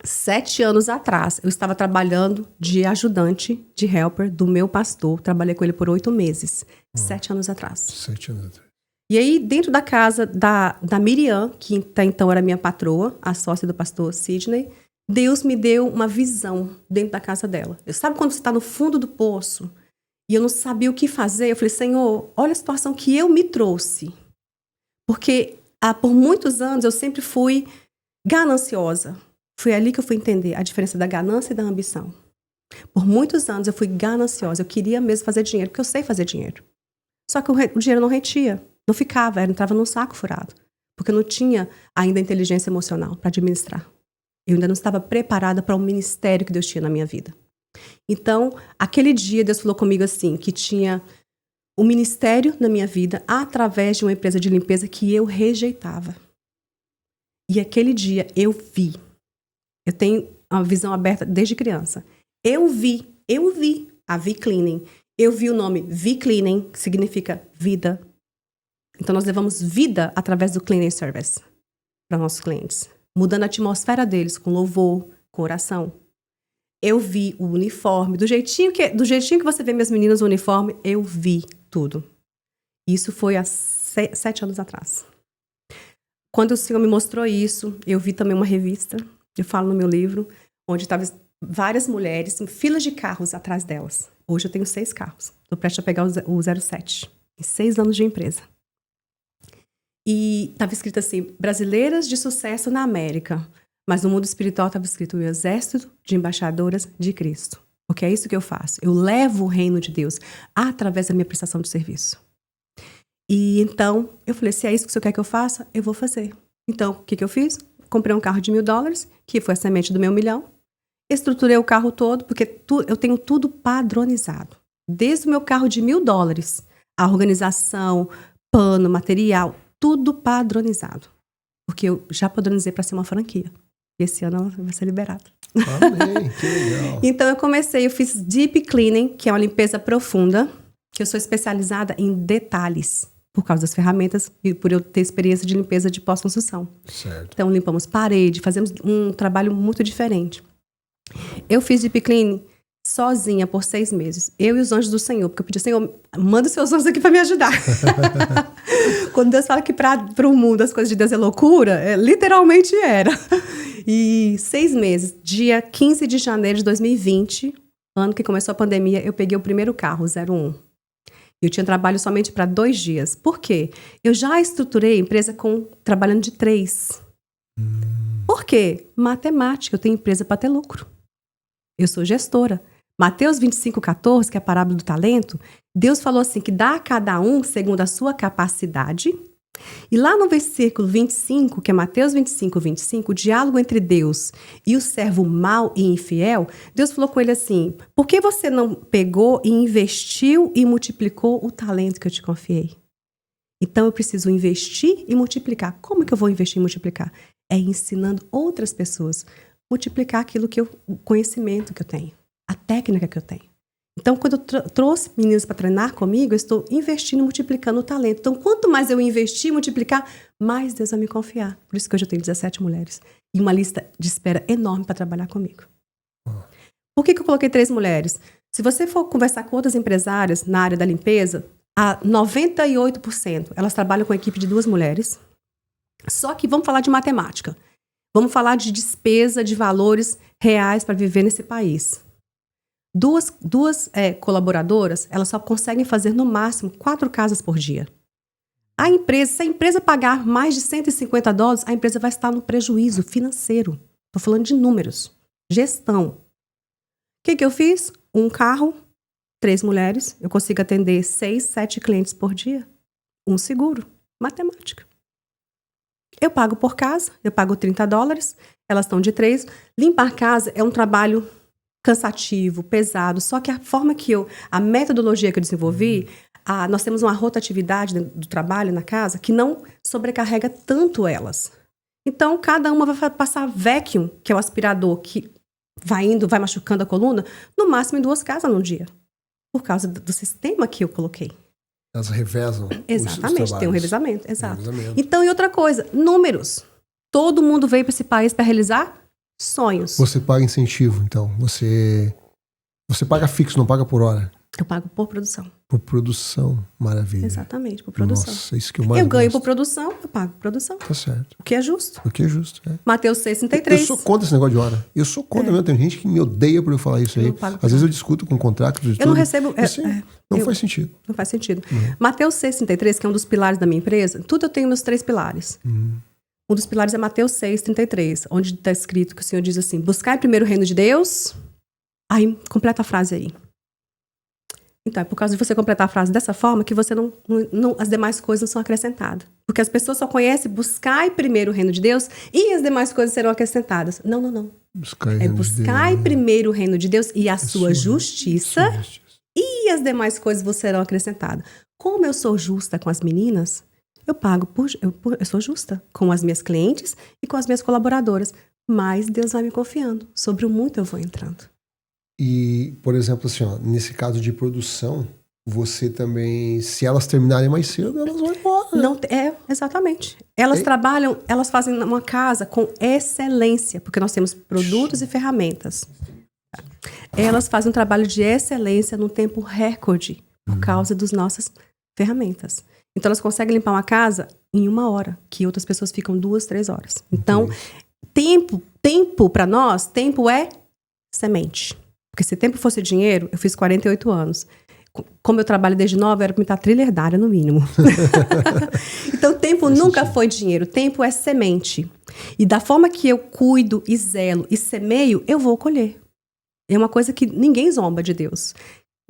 Speaker 1: 7 anos atrás, eu estava trabalhando de ajudante, de helper do meu pastor. Trabalhei com ele por 8 meses. 7 anos atrás.
Speaker 2: 7 anos atrás.
Speaker 1: E aí, dentro da casa da Miriam, que até então era minha patroa, a sócia do pastor Sidney, Deus me deu uma visão dentro da casa dela. Sabe quando você está no fundo do poço e eu não sabia o que fazer? Eu falei, Senhor, olha a situação que eu me trouxe. Porque por muitos anos eu sempre fui gananciosa. Foi ali que eu fui entender a diferença da ganância e da ambição. Por muitos anos eu fui gananciosa. Eu queria mesmo fazer dinheiro, porque eu sei fazer dinheiro. Só que o dinheiro não retia. Não ficava, entrava num saco furado. Porque eu não tinha ainda inteligência emocional para administrar. Eu ainda não estava preparada para o ministério que Deus tinha na minha vida. Então, aquele dia Deus falou comigo assim, que tinha o ministério na minha vida através de uma empresa de limpeza que eu rejeitava. E aquele dia eu vi. Eu tenho uma visão aberta desde criança. Eu vi a V-Cleaning. Eu vi o nome V-Cleaning, que significa vida. Então, nós levamos vida através do cleaning service para nossos clientes. Mudando a atmosfera deles com louvor, com oração. Eu vi o uniforme. Do jeitinho que você vê minhas meninas no uniforme, eu vi tudo. Isso foi há 7 anos atrás. Quando o Senhor me mostrou isso, eu vi também uma revista, eu falo no meu livro, onde estavam várias mulheres em filas de carros atrás delas. Hoje eu tenho 6 carros. Estou prestes a pegar o 07. Em 6 anos de empresa. E estava escrito assim, brasileiras de sucesso na América. Mas no mundo espiritual estava escrito o exército de embaixadoras de Cristo. Porque é isso que eu faço. Eu levo o reino de Deus através da minha prestação de serviço. E então, eu falei, se é isso que o Senhor quer que eu faça, eu vou fazer. Então, o que eu fiz? Comprei um carro de $1.000, que foi a semente do meu 1 milhão. Estruturei o carro todo, porque eu tenho tudo padronizado. Desde o meu carro de $1.000, a organização, pano, material, tudo padronizado. Porque eu já padronizei para ser uma franquia. E esse ano ela vai ser liberada.
Speaker 2: Amém, que legal.
Speaker 1: Então eu fiz Deep Cleaning, que é uma limpeza profunda, que eu sou especializada em detalhes, por causa das ferramentas e por eu ter experiência de limpeza de pós-construção.
Speaker 2: Certo.
Speaker 1: Então limpamos parede, fazemos um trabalho muito diferente. Eu fiz Deep Cleaning sozinha por 6 meses. Eu e os anjos do Senhor, porque eu pedi, Senhor, manda os seus anjos aqui para me ajudar. Quando Deus fala que para o mundo as coisas de Deus é loucura, literalmente era. E 6 meses, dia 15 de janeiro de 2020, ano que começou a pandemia, eu peguei o primeiro carro, 01. Eu tinha trabalho somente para 2 dias. Por quê? Eu já estruturei a empresa trabalhando de 3. Por quê? Matemática, eu tenho empresa para ter lucro. Eu sou gestora. Mateus 25,14, que é a parábola do talento, Deus falou assim, que dá a cada um segundo a sua capacidade. E lá no versículo 25, que é Mateus 25, o diálogo entre Deus e o servo mau e infiel, Deus falou com ele assim, por que você não pegou e investiu e multiplicou o talento que eu te confiei? Então eu preciso investir e multiplicar. Como que eu vou investir e multiplicar? É ensinando outras pessoas a multiplicar o conhecimento que eu tenho, a técnica que eu tenho. Então, quando eu trouxe meninos para treinar comigo, eu estou investindo e multiplicando o talento. Então, quanto mais eu investir e multiplicar, mais Deus vai me confiar. Por isso que hoje eu tenho 17 mulheres. E uma lista de espera enorme para trabalhar comigo. Por que eu coloquei 3 mulheres? Se você for conversar com outras empresárias na área da limpeza, a 98% elas trabalham com a equipe de 2 mulheres. Só que vamos falar de matemática. Vamos falar de despesa de valores reais para viver nesse país. Duas colaboradoras, elas só conseguem fazer no máximo 4 casas por dia. Se a empresa pagar mais de $150, a empresa vai estar no prejuízo financeiro. Estou falando de números. Gestão. O que eu fiz? Um carro, 3 mulheres, eu consigo atender 6, 7 clientes por dia. Um seguro. Matemática. Eu pago por casa, eu pago $30, elas estão de 3. Limpar casa é um trabalho cansativo, pesado, só que a metodologia que eu desenvolvi, nós temos uma rotatividade do trabalho na casa que não sobrecarrega tanto elas. Então, cada uma vai passar vacuum, que é o aspirador que vai machucando a coluna, no máximo em 2 casas num dia, por causa do sistema que eu coloquei.
Speaker 2: Elas revezam.
Speaker 1: Exatamente, tem um revezamento, exato. Então, e outra coisa, números. Todo mundo veio para esse país para realizar sonhos.
Speaker 2: Você paga incentivo, então. Você paga fixo, não paga por hora.
Speaker 1: Eu pago por produção.
Speaker 2: Por produção, maravilha.
Speaker 1: Exatamente, por produção.
Speaker 2: Nossa, isso que eu mais
Speaker 1: Eu ganho
Speaker 2: gosto.
Speaker 1: por produção, eu pago por produção.
Speaker 2: Tá certo.
Speaker 1: O que é justo.
Speaker 2: O que é justo, é.
Speaker 1: Mateus 6,33.
Speaker 2: Eu sou contra esse negócio de hora. Eu sou contra mesmo. Tem gente que me odeia por eu falar isso aí. Às vezes eu discuto com contratos de tudo.
Speaker 1: Eu não recebo...
Speaker 2: Não faz sentido.
Speaker 1: Não faz sentido. Mateus 6,33, que é um dos pilares da minha empresa, tudo eu tenho meus 3 pilares. Um dos pilares é Mateus 6,33, onde está escrito que o Senhor diz assim, buscai primeiro o reino de Deus. Aí, completa a frase aí. Então, é por causa de você completar a frase dessa forma que você não as demais coisas não são acrescentadas. Porque as pessoas só conhecem buscai primeiro o reino de Deus e as demais coisas serão acrescentadas. Não. Buscai primeiro o reino de Deus e a sua justiça e as demais coisas vos serão acrescentadas. Como eu sou justa com as meninas, eu sou justa com as minhas clientes e com as minhas colaboradoras. Mas Deus vai me confiando. Sobre o muito eu vou entrando.
Speaker 2: E, por exemplo, assim, ó, nesse caso de produção, você também, se elas terminarem mais cedo, elas vão embora. Né?
Speaker 1: Não, exatamente. Elas trabalham, elas fazem uma casa com excelência, porque nós temos produtos e ferramentas. Elas fazem um trabalho de excelência num tempo recorde, por causa das nossas ferramentas. Então, elas conseguem limpar uma casa em 1 hora, que outras pessoas ficam 2, 3 horas. Então, tempo para nós, tempo é semente. Porque se tempo fosse dinheiro, eu fiz 48 anos. Como eu trabalho desde 9, era para me estar trilhardária no mínimo. Então, tempo nunca foi dinheiro. Tempo é semente. E da forma que eu cuido e zelo e semeio, eu vou colher. É uma coisa que ninguém zomba de Deus.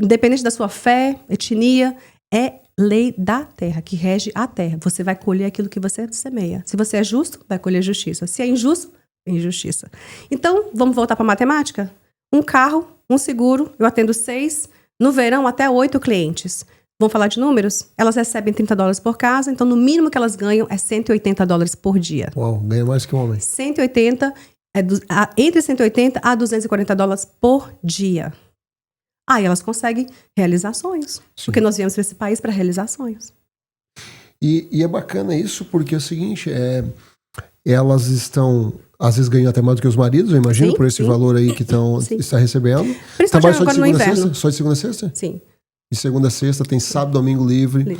Speaker 1: Independente da sua fé, etnia, é lei da terra, que rege a terra. Você vai colher aquilo que você semeia. Se você é justo, vai colher justiça. Se é injusto, injustiça. Então, vamos voltar para a matemática? Um carro, um seguro, eu atendo 6, no verão até 8 clientes. Vamos falar de números? Elas recebem $30 por casa, então no mínimo que elas ganham é $180 por dia.
Speaker 2: Uau, ganha mais que um homem.
Speaker 1: 180, entre 180 a $240 por dia. Aí elas conseguem realizar sonhos. Sim. Porque nós viemos para esse país para realizar sonhos.
Speaker 2: E é bacana isso porque é o seguinte, elas estão... Às vezes ganham até mais do que os maridos, eu imagino, por esse valor aí que está recebendo.
Speaker 1: Principalmente agora no inverno.
Speaker 2: Só de segunda a sexta?
Speaker 1: Sim.
Speaker 2: De segunda a sexta, tem sábado, domingo livre.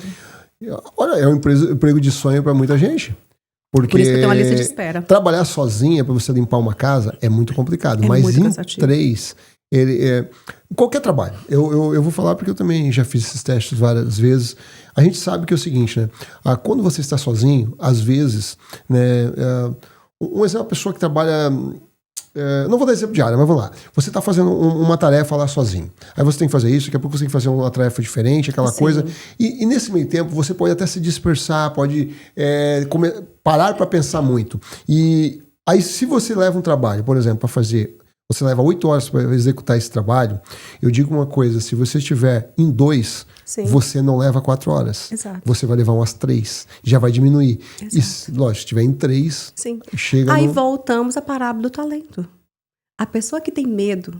Speaker 2: Olha, é um emprego de sonho para muita gente. Porque
Speaker 1: por isso que tem uma lista de espera.
Speaker 2: Trabalhar sozinha para você limpar uma casa é muito complicado. Mas muito cansativo. 3, qualquer trabalho. Eu vou falar porque eu também já fiz esses testes várias vezes. A gente sabe que é o seguinte, né? Quando você está sozinho, às vezes, né? Um exemplo, uma pessoa que trabalha... não vou dar exemplo de área, mas vamos lá. Você está fazendo uma tarefa lá sozinho. Aí você tem que fazer isso, daqui a pouco você tem que fazer uma tarefa diferente, aquela coisa. E nesse meio tempo, você pode até se dispersar, pode parar para pensar muito. E aí, se você leva um trabalho, por exemplo, para fazer... Você leva 8 horas para executar esse trabalho. Eu digo uma coisa, se você estiver em 2, você não leva 4 horas.
Speaker 1: Exato.
Speaker 2: Você vai levar umas 3. Já vai diminuir. Exato. E, lógico, se estiver em 3, chega
Speaker 1: Aí voltamos à parábola do talento. A pessoa que tem medo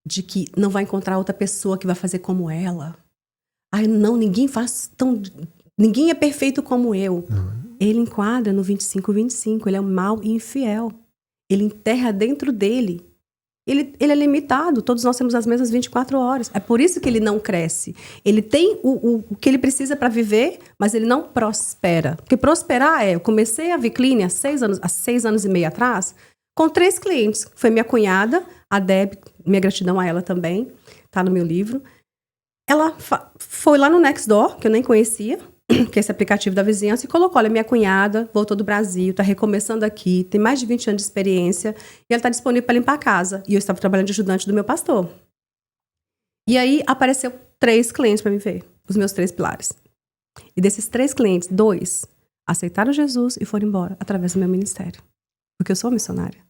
Speaker 1: de que não vai encontrar outra pessoa que vai fazer como ela. Ninguém é perfeito como eu. Ele enquadra no 25-25. Ele é um mau e infiel. Ele enterra dentro dele. Ele é limitado. Todos nós temos as mesmas 24 horas. É por isso que ele não cresce. Ele tem o que ele precisa para viver, mas ele não prospera. Porque prosperar eu comecei a Vicline há 6 anos e meio atrás, com 3 clientes. Foi minha cunhada, a Deb, minha gratidão a ela também, tá no meu livro. Ela foi lá no Nextdoor, que eu nem conhecia, que é esse aplicativo da vizinhança, e colocou, olha, minha cunhada voltou do Brasil, está recomeçando aqui, tem mais de 20 anos de experiência, e ela está disponível para limpar a casa. E eu estava trabalhando de ajudante do meu pastor. E aí, apareceu 3 clientes para me ver, os meus 3 pilares. E desses 3 clientes, 2 aceitaram Jesus e foram embora, através do meu ministério. Porque eu sou missionária.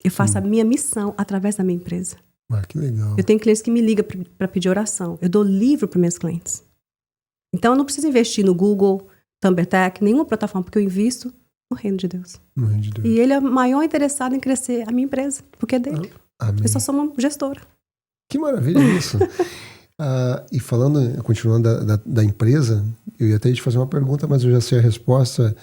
Speaker 1: Eu faço a minha missão através da minha empresa.
Speaker 2: Que legal.
Speaker 1: Eu tenho clientes que me ligam para pedir oração. Eu dou livro para meus clientes. Então, eu não preciso investir no Google, TumblrTech, nenhuma plataforma, porque eu invisto no reino de Deus.
Speaker 2: No reino de Deus.
Speaker 1: E ele é maior interessado em crescer a minha empresa, porque é dele.
Speaker 2: Amém.
Speaker 1: Eu só sou uma gestora.
Speaker 2: Que maravilha isso. E falando, continuando da empresa, eu ia até te fazer uma pergunta, mas eu já sei a resposta.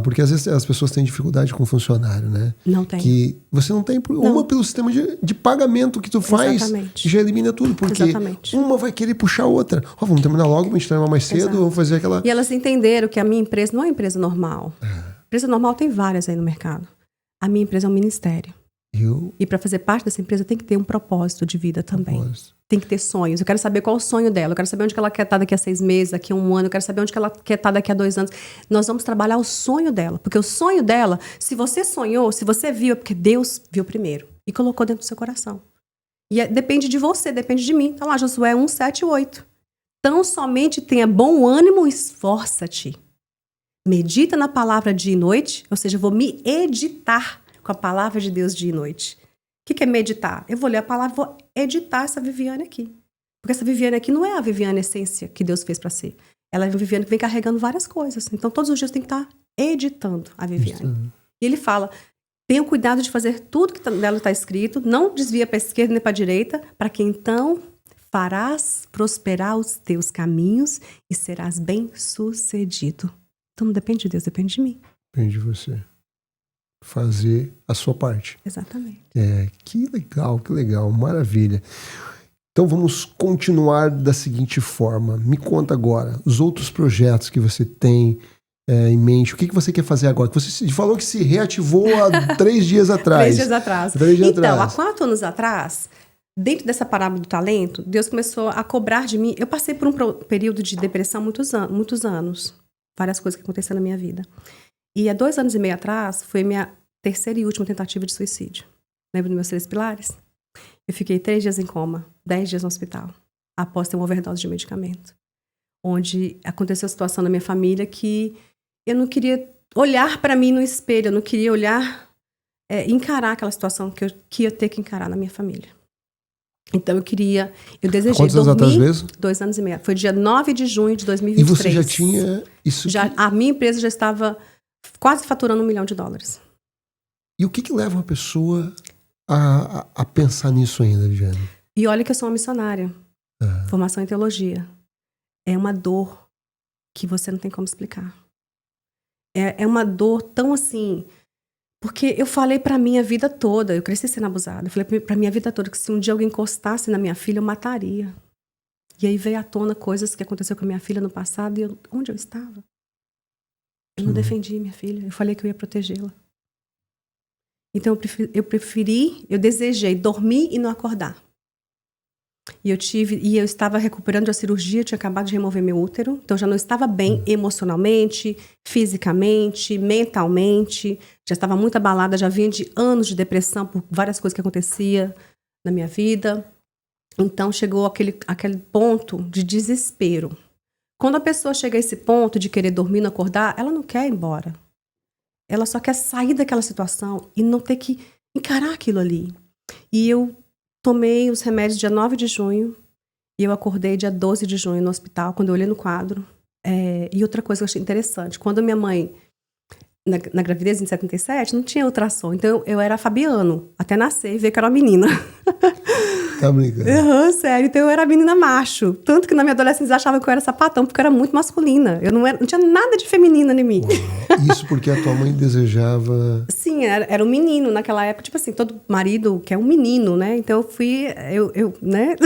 Speaker 2: Porque às vezes as pessoas têm dificuldade com funcionário, né?
Speaker 1: Não tem.
Speaker 2: Que você não tem uma pelo sistema de pagamento que tu faz.
Speaker 1: Exatamente.
Speaker 2: Já elimina tudo, porque
Speaker 1: Exatamente.
Speaker 2: uma vai querer puxar a outra. Vamos terminar logo, a gente terminar mais cedo,
Speaker 1: Exato.
Speaker 2: vamos fazer aquela...
Speaker 1: E elas entenderam que a minha empresa não é uma empresa normal. Empresa normal tem várias aí no mercado. A minha empresa é um ministério. E para fazer parte dessa empresa tem que ter um propósito de vida também. Tem que ter sonhos. Eu quero saber qual é o sonho dela. Eu quero saber onde que ela quer estar daqui a 6 meses, daqui a 1 ano. Eu quero saber onde que ela quer estar daqui a 2 anos. Nós vamos trabalhar o sonho dela. Porque o sonho dela, se você sonhou, se você viu, é porque Deus viu primeiro. E colocou dentro do seu coração. E depende de você, depende de mim. Tá lá, Josué 1, 7 e 8. Tão somente tenha bom ânimo, esforça-te. Medita na palavra dia e noite. Ou seja, eu vou me editar com a palavra de Deus dia e noite. O que é meditar? Eu vou ler a palavra, vou editar essa Viviane aqui. Porque essa Viviane aqui não é a Viviane essência que Deus fez para ser. Ela é uma Viviane que vem carregando várias coisas. Então, todos os dias tem que estar editando a Viviane. E ele fala, tenha cuidado de fazer tudo que nela está escrito, não desvia para a esquerda nem para a direita, para que então farás prosperar os teus caminhos e serás bem-sucedido. Então, não depende de Deus, depende de mim.
Speaker 2: Depende de você. Fazer a sua parte.
Speaker 1: Exatamente.
Speaker 2: Que legal, maravilha. Então vamos continuar da seguinte forma. Me conta agora, os outros projetos que você tem em mente, o que você quer fazer agora? Você falou que se reativou há 3 dias atrás.
Speaker 1: 3 dias atrás.
Speaker 2: 3 dias
Speaker 1: então,
Speaker 2: atrás.
Speaker 1: há 4 anos atrás, dentro dessa parábola do talento, Deus começou a cobrar de mim. Eu passei por um período de depressão muitos anos. Várias coisas que aconteceram na minha vida. E há 2 anos e meio atrás, foi minha terceira e última tentativa de suicídio. Lembra dos meus 3 pilares? Eu fiquei 3 dias em coma, 10 dias no hospital, após ter uma overdose de medicamento. Onde aconteceu a situação na minha família que eu não queria olhar para mim no espelho, eu não queria encarar aquela situação que eu ia ter que encarar na minha família. Então eu desejei
Speaker 2: Quantos anos atrás mesmo?
Speaker 1: 2 anos e meio. Foi dia 9 de junho de 2023.
Speaker 2: E você já tinha isso?
Speaker 1: A minha empresa já estava quase faturando $1 milhão.
Speaker 2: E o que leva uma pessoa a pensar nisso ainda, Viviane?
Speaker 1: E olha que eu sou uma missionária. Formação em teologia. É uma dor que você não tem como explicar. É uma dor tão assim... Porque eu falei pra minha vida toda, eu cresci sendo abusada. Eu falei pra minha vida toda que se um dia alguém encostasse na minha filha, eu mataria. E aí veio à tona coisas que aconteceu com a minha filha no passado e onde eu estava? Eu não defendi minha filha. Eu falei que eu ia protegê-la. Então eu desejei dormir e não acordar. E eu estava recuperando da cirurgia, eu tinha acabado de remover meu útero, então eu já não estava bem emocionalmente, fisicamente, mentalmente, já estava muito abalada, já vinha de anos de depressão por várias coisas que acontecia na minha vida. Então chegou aquele ponto de desespero. Quando a pessoa chega a esse ponto de querer dormir e não acordar, ela não quer ir embora. Ela só quer sair daquela situação e não ter que encarar aquilo ali. E eu tomei os remédios dia 9 de junho e eu acordei dia 12 de junho no hospital, quando eu olhei no quadro. E outra coisa que eu achei interessante, quando minha mãe, na gravidez em 77, não tinha ultrassom, então eu era Fabiano, até nascer e ver que era uma menina.
Speaker 2: Tá brincando?
Speaker 1: Sério, então eu era menina macho. Tanto que na minha adolescência eles achavam que eu era sapatão, porque eu era muito masculina. Eu não tinha nada de feminina em mim.
Speaker 2: Isso porque a tua mãe desejava...
Speaker 1: Sim, era um menino naquela época. Tipo assim, todo marido quer um menino, né? Então né?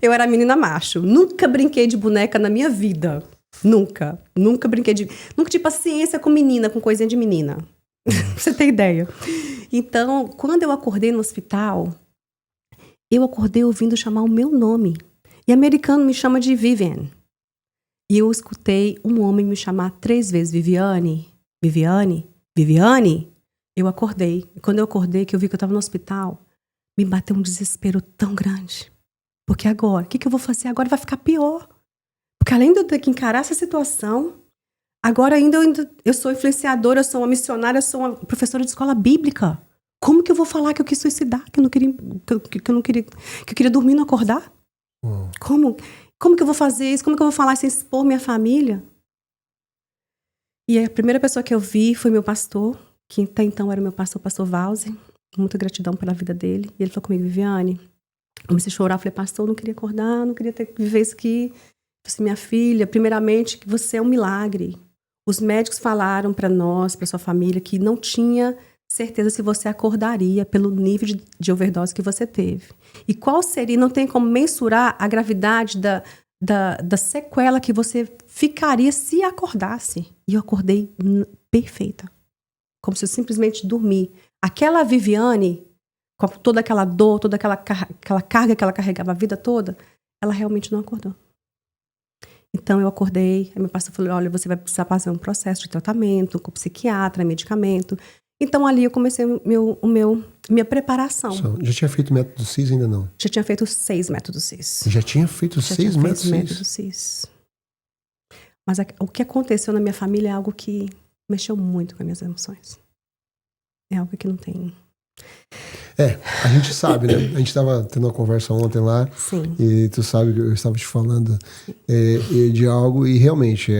Speaker 1: Eu era menina macho. Nunca brinquei de boneca na minha vida. Nunca brinquei nunca tive paciência com menina, com coisinha de menina. Pra você ter ideia. Então, quando eu acordei no hospital... Eu acordei ouvindo chamar o meu nome. E americano me chama de Vivian. E eu escutei um homem me chamar 3 vezes. Viviane, Viviane, Viviane. Eu acordei. E quando eu acordei, que eu vi que eu estava no hospital, me bateu um desespero tão grande. Porque agora, o que eu vou fazer? Agora vai ficar pior. Porque além de eu ter que encarar essa situação, agora ainda eu sou influenciadora, eu sou uma missionária, eu sou uma professora de escola bíblica. Como que eu vou falar que eu quis suicidar? Que eu queria dormir e não acordar? Como que eu vou fazer isso? Como que eu vou falar sem expor minha família? E a primeira pessoa que eu vi foi meu pastor, que até então era meu pastor, pastor Valse. Muita gratidão pela vida dele. E ele falou comigo, Viviane, eu comecei a chorar. Eu falei, pastor, eu não queria acordar, não queria ter que viver isso aqui. Eu disse, minha filha, primeiramente, que você é um milagre. Os médicos falaram para nós, para sua família, que não tinha certeza se você acordaria pelo nível de overdose que você teve. E qual seria, não tem como mensurar a gravidade da sequela que você ficaria se acordasse. E eu acordei perfeita. Como se eu simplesmente dormi. Aquela Viviane, com toda aquela dor, toda aquela carga que ela carregava a vida toda, ela realmente não acordou. Então eu acordei, aí meu pastor falou, olha, você vai precisar fazer um processo de tratamento com psiquiatra, medicamento. Então ali eu comecei minha preparação.
Speaker 2: Já tinha feito método CIS ainda não?
Speaker 1: Já tinha feito 6 métodos CIS.
Speaker 2: Já tinha feito 6 métodos
Speaker 1: CIS? Mas o que aconteceu na minha família é algo que mexeu muito com as minhas emoções. É algo que não tem...
Speaker 2: a gente sabe, né? A gente estava tendo uma conversa ontem lá.
Speaker 1: Sim.
Speaker 2: E tu sabe que eu estava te falando de algo e realmente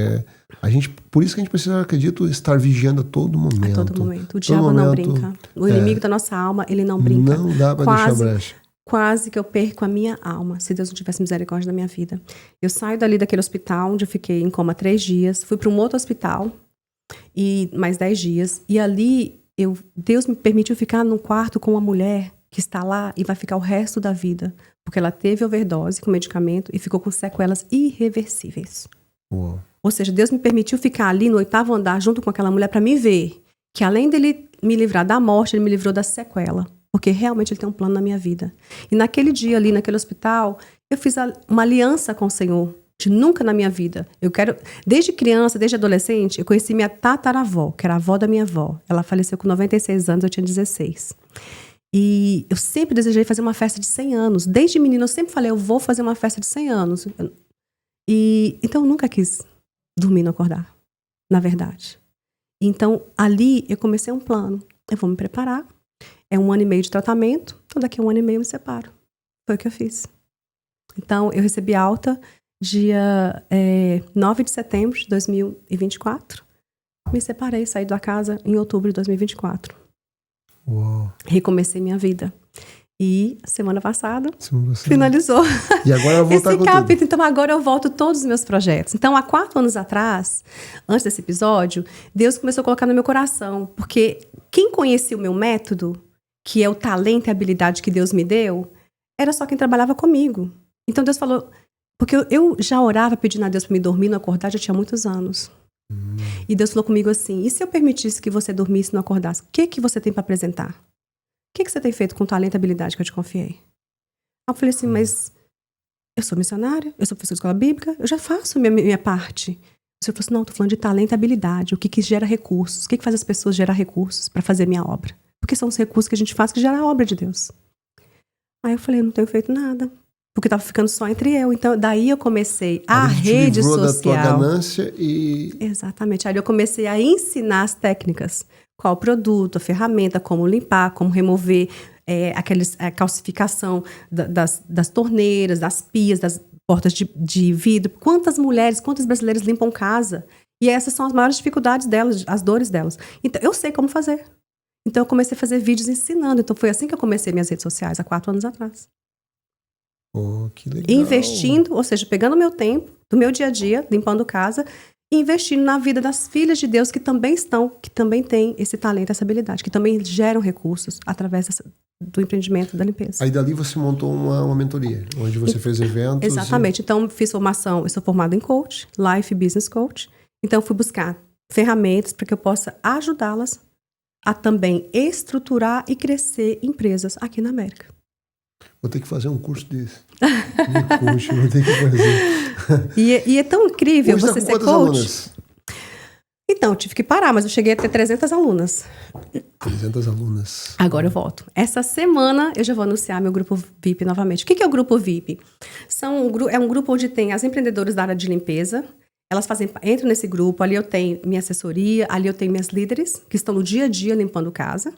Speaker 2: a gente, por isso que a gente precisa, acredito, estar vigiando a todo momento.
Speaker 1: A todo momento. O diabo não brinca. O inimigo da nossa alma, ele não brinca.
Speaker 2: Não dá para deixar brecha.
Speaker 1: Quase que eu perco a minha alma, se Deus não tivesse misericórdia da minha vida. Eu saio dali daquele hospital, onde eu fiquei em coma 3 dias, fui para um outro hospital, e mais 10 dias, e ali Deus me permitiu ficar num quarto com uma mulher que está lá e vai ficar o resto da vida, porque ela teve overdose com medicamento e ficou com sequelas irreversíveis.
Speaker 2: Uou.
Speaker 1: Ou seja, Deus me permitiu ficar ali no 8º andar junto com aquela mulher para me ver que além dele me livrar da morte, ele me livrou da sequela, porque realmente ele tem um plano na minha vida. E naquele dia ali, naquele hospital, eu fiz uma aliança com o Senhor, de nunca na minha vida. Desde criança, desde adolescente, eu conheci minha tataravó, que era a avó da minha avó. Ela faleceu com 96 anos, eu tinha 16. E eu sempre desejei fazer uma festa de 100 anos. Desde menina, eu sempre falei, eu vou fazer uma festa de 100 anos. Então, eu nunca quis dormir e não acordar, na verdade. Então, ali, eu comecei um plano. Eu vou me preparar. É 1 ano e meio de tratamento. Então, daqui a 1 ano e meio eu me separo. Foi o que eu fiz. Então, eu recebi alta dia 9 de setembro de 2024. Me separei, saí da casa em outubro de 2024.
Speaker 2: Uau.
Speaker 1: Recomecei minha vida. E semana passada finalizou
Speaker 2: e agora eu vou voltar
Speaker 1: esse
Speaker 2: com
Speaker 1: capítulo.
Speaker 2: tudo.
Speaker 1: Então agora eu volto todos os meus projetos. Então há 4 anos atrás, antes desse episódio, Deus começou a colocar no meu coração. Porque quem conhecia o meu método, que é o talento e a habilidade que Deus me deu, era só quem trabalhava comigo. Então Deus falou... Porque eu já orava pedindo a Deus para me dormir e não acordar, já tinha muitos anos. E Deus falou comigo assim, e se eu permitisse que você dormisse e não acordasse, o que você tem para apresentar? O que você tem feito com o talento e a habilidade que eu te confiei? Aí eu falei assim, mas eu sou missionária, eu sou professora de escola bíblica, eu já faço minha parte. O Senhor falou assim, não, eu tô falando de talento e habilidade, o que gera recursos, o que faz as pessoas gerar recursos para fazer minha obra? Porque são os recursos que a gente faz que geram a obra de Deus. Aí eu falei, não tenho feito nada. Porque estava ficando só entre eu. Então, daí eu comecei a rede social.
Speaker 2: Da tua ganância e...
Speaker 1: Exatamente. Aí eu comecei a ensinar as técnicas. Qual o produto, a ferramenta, como limpar, como remover a calcificação das torneiras, das pias, das portas de vidro. Quantas mulheres, quantos brasileiros limpam casa? E essas são as maiores dificuldades delas, as dores delas. Então, eu sei como fazer. Então, eu comecei a fazer vídeos ensinando. Então, foi assim que eu comecei minhas redes sociais, há 4 anos atrás.
Speaker 2: Oh, que legal.
Speaker 1: Investindo, ou seja, pegando o meu tempo, do meu dia a dia, limpando casa, e investindo na vida das filhas de Deus que também têm esse talento, essa habilidade, que também geram recursos através do empreendimento da limpeza.
Speaker 2: Aí dali você montou uma mentoria, onde você fez eventos.
Speaker 1: Exatamente. Então, fiz formação, eu sou formada em coach, Life Business Coach. Então, fui buscar ferramentas para que eu possa ajudá-las a também estruturar e crescer empresas aqui na América.
Speaker 2: Vou ter que fazer um curso desse. Vou ter que fazer.
Speaker 1: E é tão incrível
Speaker 2: hoje
Speaker 1: você
Speaker 2: tá com
Speaker 1: ser
Speaker 2: quantas
Speaker 1: coach.
Speaker 2: Alunas?
Speaker 1: Então, eu tive que parar, mas eu cheguei a ter 300 alunas.
Speaker 2: 300 alunas.
Speaker 1: Agora eu volto. Essa semana eu já vou anunciar meu grupo VIP novamente. O que é o grupo VIP? É um grupo onde tem as empreendedoras da área de limpeza. Elas entram nesse grupo, ali eu tenho minha assessoria, ali eu tenho minhas líderes, que estão no dia a dia limpando casa.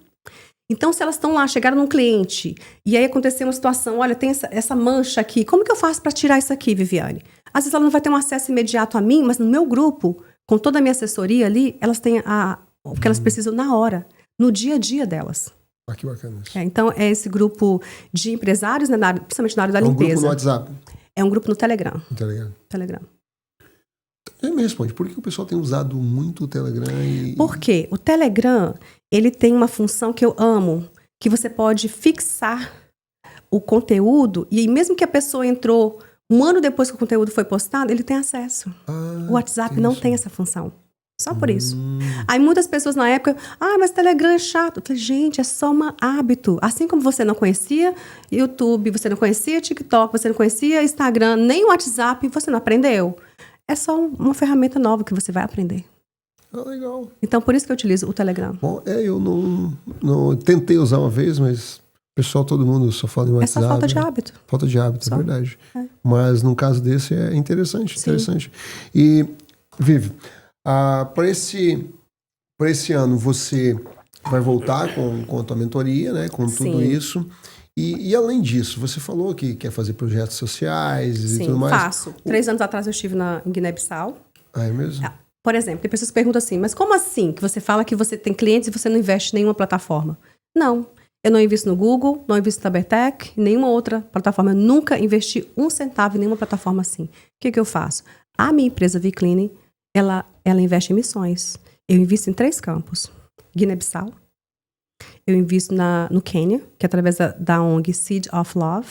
Speaker 1: Então, se elas estão lá, chegaram num cliente, e aí aconteceu uma situação, olha, tem essa mancha aqui, como que eu faço para tirar isso aqui, Viviane? Às vezes ela não vai ter um acesso imediato a mim, mas no meu grupo, com toda a minha assessoria ali, elas têm o que elas precisam na hora, no dia a dia delas.
Speaker 2: Ah, que bacana isso.
Speaker 1: Então, é esse grupo de empresários, né, principalmente na área da limpeza.
Speaker 2: É um grupo no WhatsApp?
Speaker 1: É um grupo no Telegram.
Speaker 2: No Telegram. Me responde, por que o pessoal tem usado muito o Telegram?
Speaker 1: Porque o Telegram, ele tem uma função que eu amo, que você pode fixar o conteúdo, e mesmo que a pessoa entrou um ano depois que o conteúdo foi postado, ele tem acesso. O WhatsApp não tem essa função. Só por isso. Aí muitas pessoas na época, mas Telegram é chato. Eu falei, gente, é só um hábito. Assim como você não conhecia YouTube, você não conhecia TikTok, você não conhecia Instagram, nem WhatsApp, você não aprendeu. É só uma ferramenta nova que você vai aprender.
Speaker 2: Legal.
Speaker 1: Então, por isso que eu utilizo o Telegram.
Speaker 2: Bom, eu não tentei usar uma vez, mas o pessoal, todo mundo só fala em WhatsApp.
Speaker 1: É só falta de hábito.
Speaker 2: Falta de hábito,
Speaker 1: só.
Speaker 2: É verdade.
Speaker 1: É.
Speaker 2: Mas no caso desse é interessante,
Speaker 1: Sim.
Speaker 2: interessante. E, Vivi, para esse ano você vai voltar com a tua mentoria, né? Com tudo isso. E além disso, você falou que quer fazer projetos sociais e tudo mais.
Speaker 1: Faço. 3 anos atrás eu estive em Guiné-Bissau.
Speaker 2: É mesmo?
Speaker 1: Por exemplo, tem pessoas que perguntam assim, mas como assim que você fala que você tem clientes e você não investe em nenhuma plataforma? Não. Eu não invisto no Google, não invisto na Bertec, nenhuma outra plataforma. Eu nunca investi 1 centavo em nenhuma plataforma assim. O que eu faço? A minha empresa V-Cleaning, ela investe em missões. Eu invisto em 3 campos. Guiné-Bissau. Eu invisto no Quênia, que é através da ONG Seed of Love.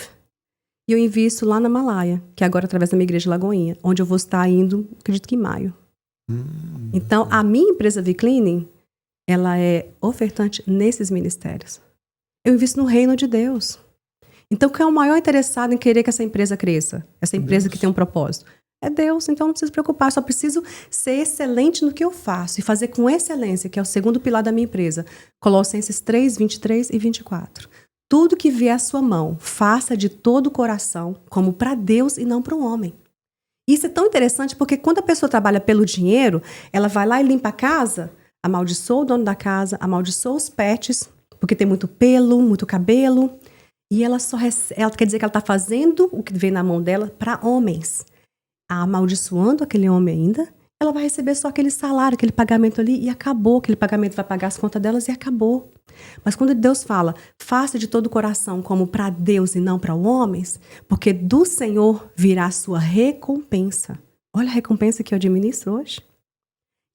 Speaker 1: E eu invisto lá na Malaya, que é agora através da minha igreja Lagoinha, onde eu vou estar indo, acredito que em maio. Então, a minha empresa V-Cleaning, ela é ofertante nesses ministérios. Eu invisto no reino de Deus. Então, quem é o maior interessado em querer que essa empresa cresça? Essa empresa que tem um propósito? É Deus, então não precisa se preocupar. Só preciso ser excelente no que eu faço e fazer com excelência, que é o segundo pilar da minha empresa. Colossenses 3, 23 e 24. Tudo que vier à sua mão, faça de todo o coração, como para Deus e não para o homem. Isso é tão interessante porque quando a pessoa trabalha pelo dinheiro, ela vai lá e limpa a casa, amaldiçoa o dono da casa, amaldiçoa os pets, porque tem muito pelo, muito cabelo, e ela quer dizer que ela está fazendo o que vem na mão dela para homens. Amaldiçoando aquele homem ainda, ela vai receber só aquele salário, aquele pagamento ali, e acabou. Aquele pagamento vai pagar as contas delas e acabou. Mas quando Deus fala, faça de todo o coração como para Deus e não para homens, porque do Senhor virá a sua recompensa. Olha a recompensa que eu administro hoje.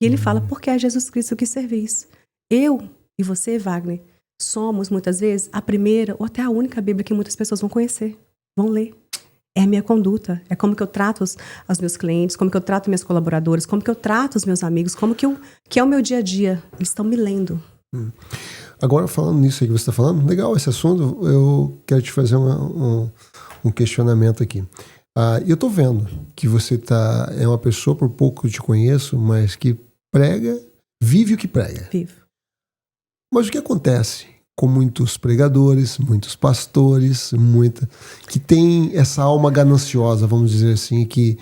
Speaker 1: E ele fala, porque é Jesus Cristo que servis. Eu e você, Wagner, somos muitas vezes a primeira ou até a única Bíblia que muitas pessoas vão conhecer, vão ler. É a minha conduta, é como que eu trato os meus clientes, como que eu trato minhas colaboradoras, como que eu trato os meus amigos, que é o meu dia a dia. Eles estão me lendo.
Speaker 2: Agora, falando nisso aí que você está falando, legal esse assunto, eu quero te fazer um questionamento aqui. Eu estou vendo que você é uma pessoa, por pouco que eu te conheço, mas que vive o que prega.
Speaker 1: Vivo.
Speaker 2: Mas o que acontece com muitos pregadores, muitos pastores, que tem essa alma gananciosa, vamos dizer assim, que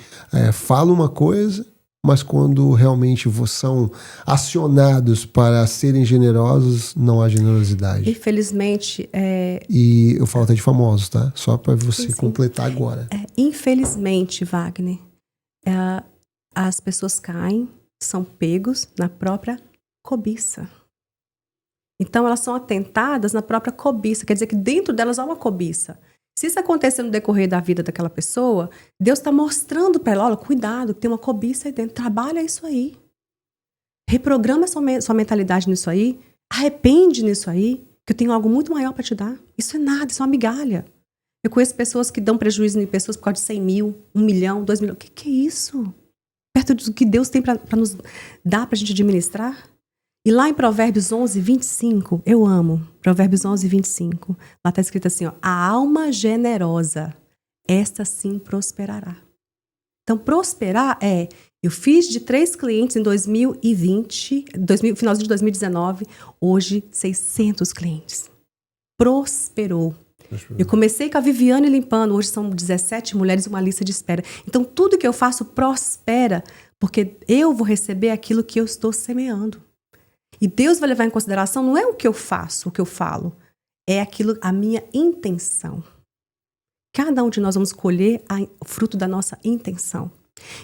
Speaker 2: fala uma coisa, mas quando realmente são acionados para serem generosos, não há generosidade.
Speaker 1: Infelizmente...
Speaker 2: E eu falo até de famosos, tá? Só para você completar agora.
Speaker 1: Infelizmente, Wagner, as pessoas caem, são pegos na própria cobiça. Então, elas são atentadas na própria cobiça. Quer dizer que dentro delas há uma cobiça. Se isso acontecer no decorrer da vida daquela pessoa, Deus está mostrando para ela, olha, cuidado, tem uma cobiça aí dentro. Trabalha isso aí. Reprograma sua mentalidade nisso aí. Arrepende nisso aí, que eu tenho algo muito maior para te dar. Isso é nada, isso é uma migalha. Eu conheço pessoas que dão prejuízo em pessoas por causa de 100 mil, 1 milhão, 2 milhões. O que é isso? Perto do que Deus tem para nos dar para a gente administrar? E lá em Provérbios 11, 25, eu amo. Provérbios 11, 25. Lá está escrito assim, ó, a alma generosa, esta sim prosperará. Então, prosperar eu fiz de 3 clientes em 2020, finalzinho de 2019, hoje 600 clientes. Prosperou. Eu comecei com a Viviane limpando, hoje são 17 mulheres e uma lista de espera. Então, tudo que eu faço prospera, porque eu vou receber aquilo que eu estou semeando. E Deus vai levar em consideração, não é o que eu faço, o que eu falo, é a minha intenção. Cada um de nós vamos colher o fruto da nossa intenção.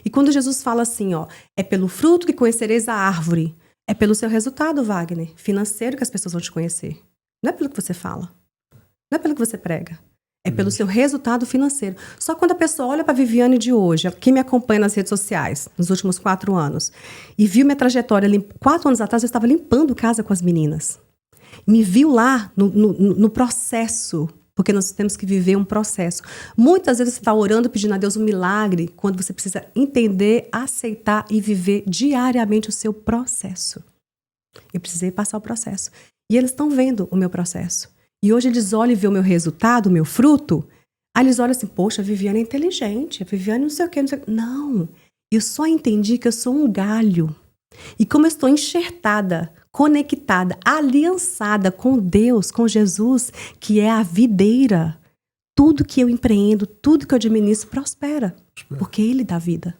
Speaker 1: E quando Jesus fala assim, ó, é pelo fruto que conhecereis a árvore, é pelo seu resultado, Wagner, financeiro, que as pessoas vão te conhecer. Não é pelo que você fala, não é pelo que você prega, É pelo seu resultado financeiro. Só que quando a pessoa olha para a Viviane de hoje, quem me acompanha nas redes sociais nos últimos 4 anos, e viu minha trajetória, 4 anos atrás eu estava limpando casa com as meninas. Me viu lá no processo, porque nós temos que viver um processo. Muitas vezes você está orando, pedindo a Deus um milagre, quando você precisa entender, aceitar e viver diariamente o seu processo. Eu precisei passar o processo. E eles estão vendo o meu processo. E hoje eles olham e veem o meu resultado, o meu fruto. Aí eles olham assim, poxa, a Viviane é inteligente, a Viviane não sei o quê, não sei o quê. Não, eu só entendi que eu sou um galho. E como eu estou enxertada, conectada, aliançada com Deus, com Jesus, que é a videira, tudo que eu empreendo, tudo que eu administro prospera. Porque Ele dá vida.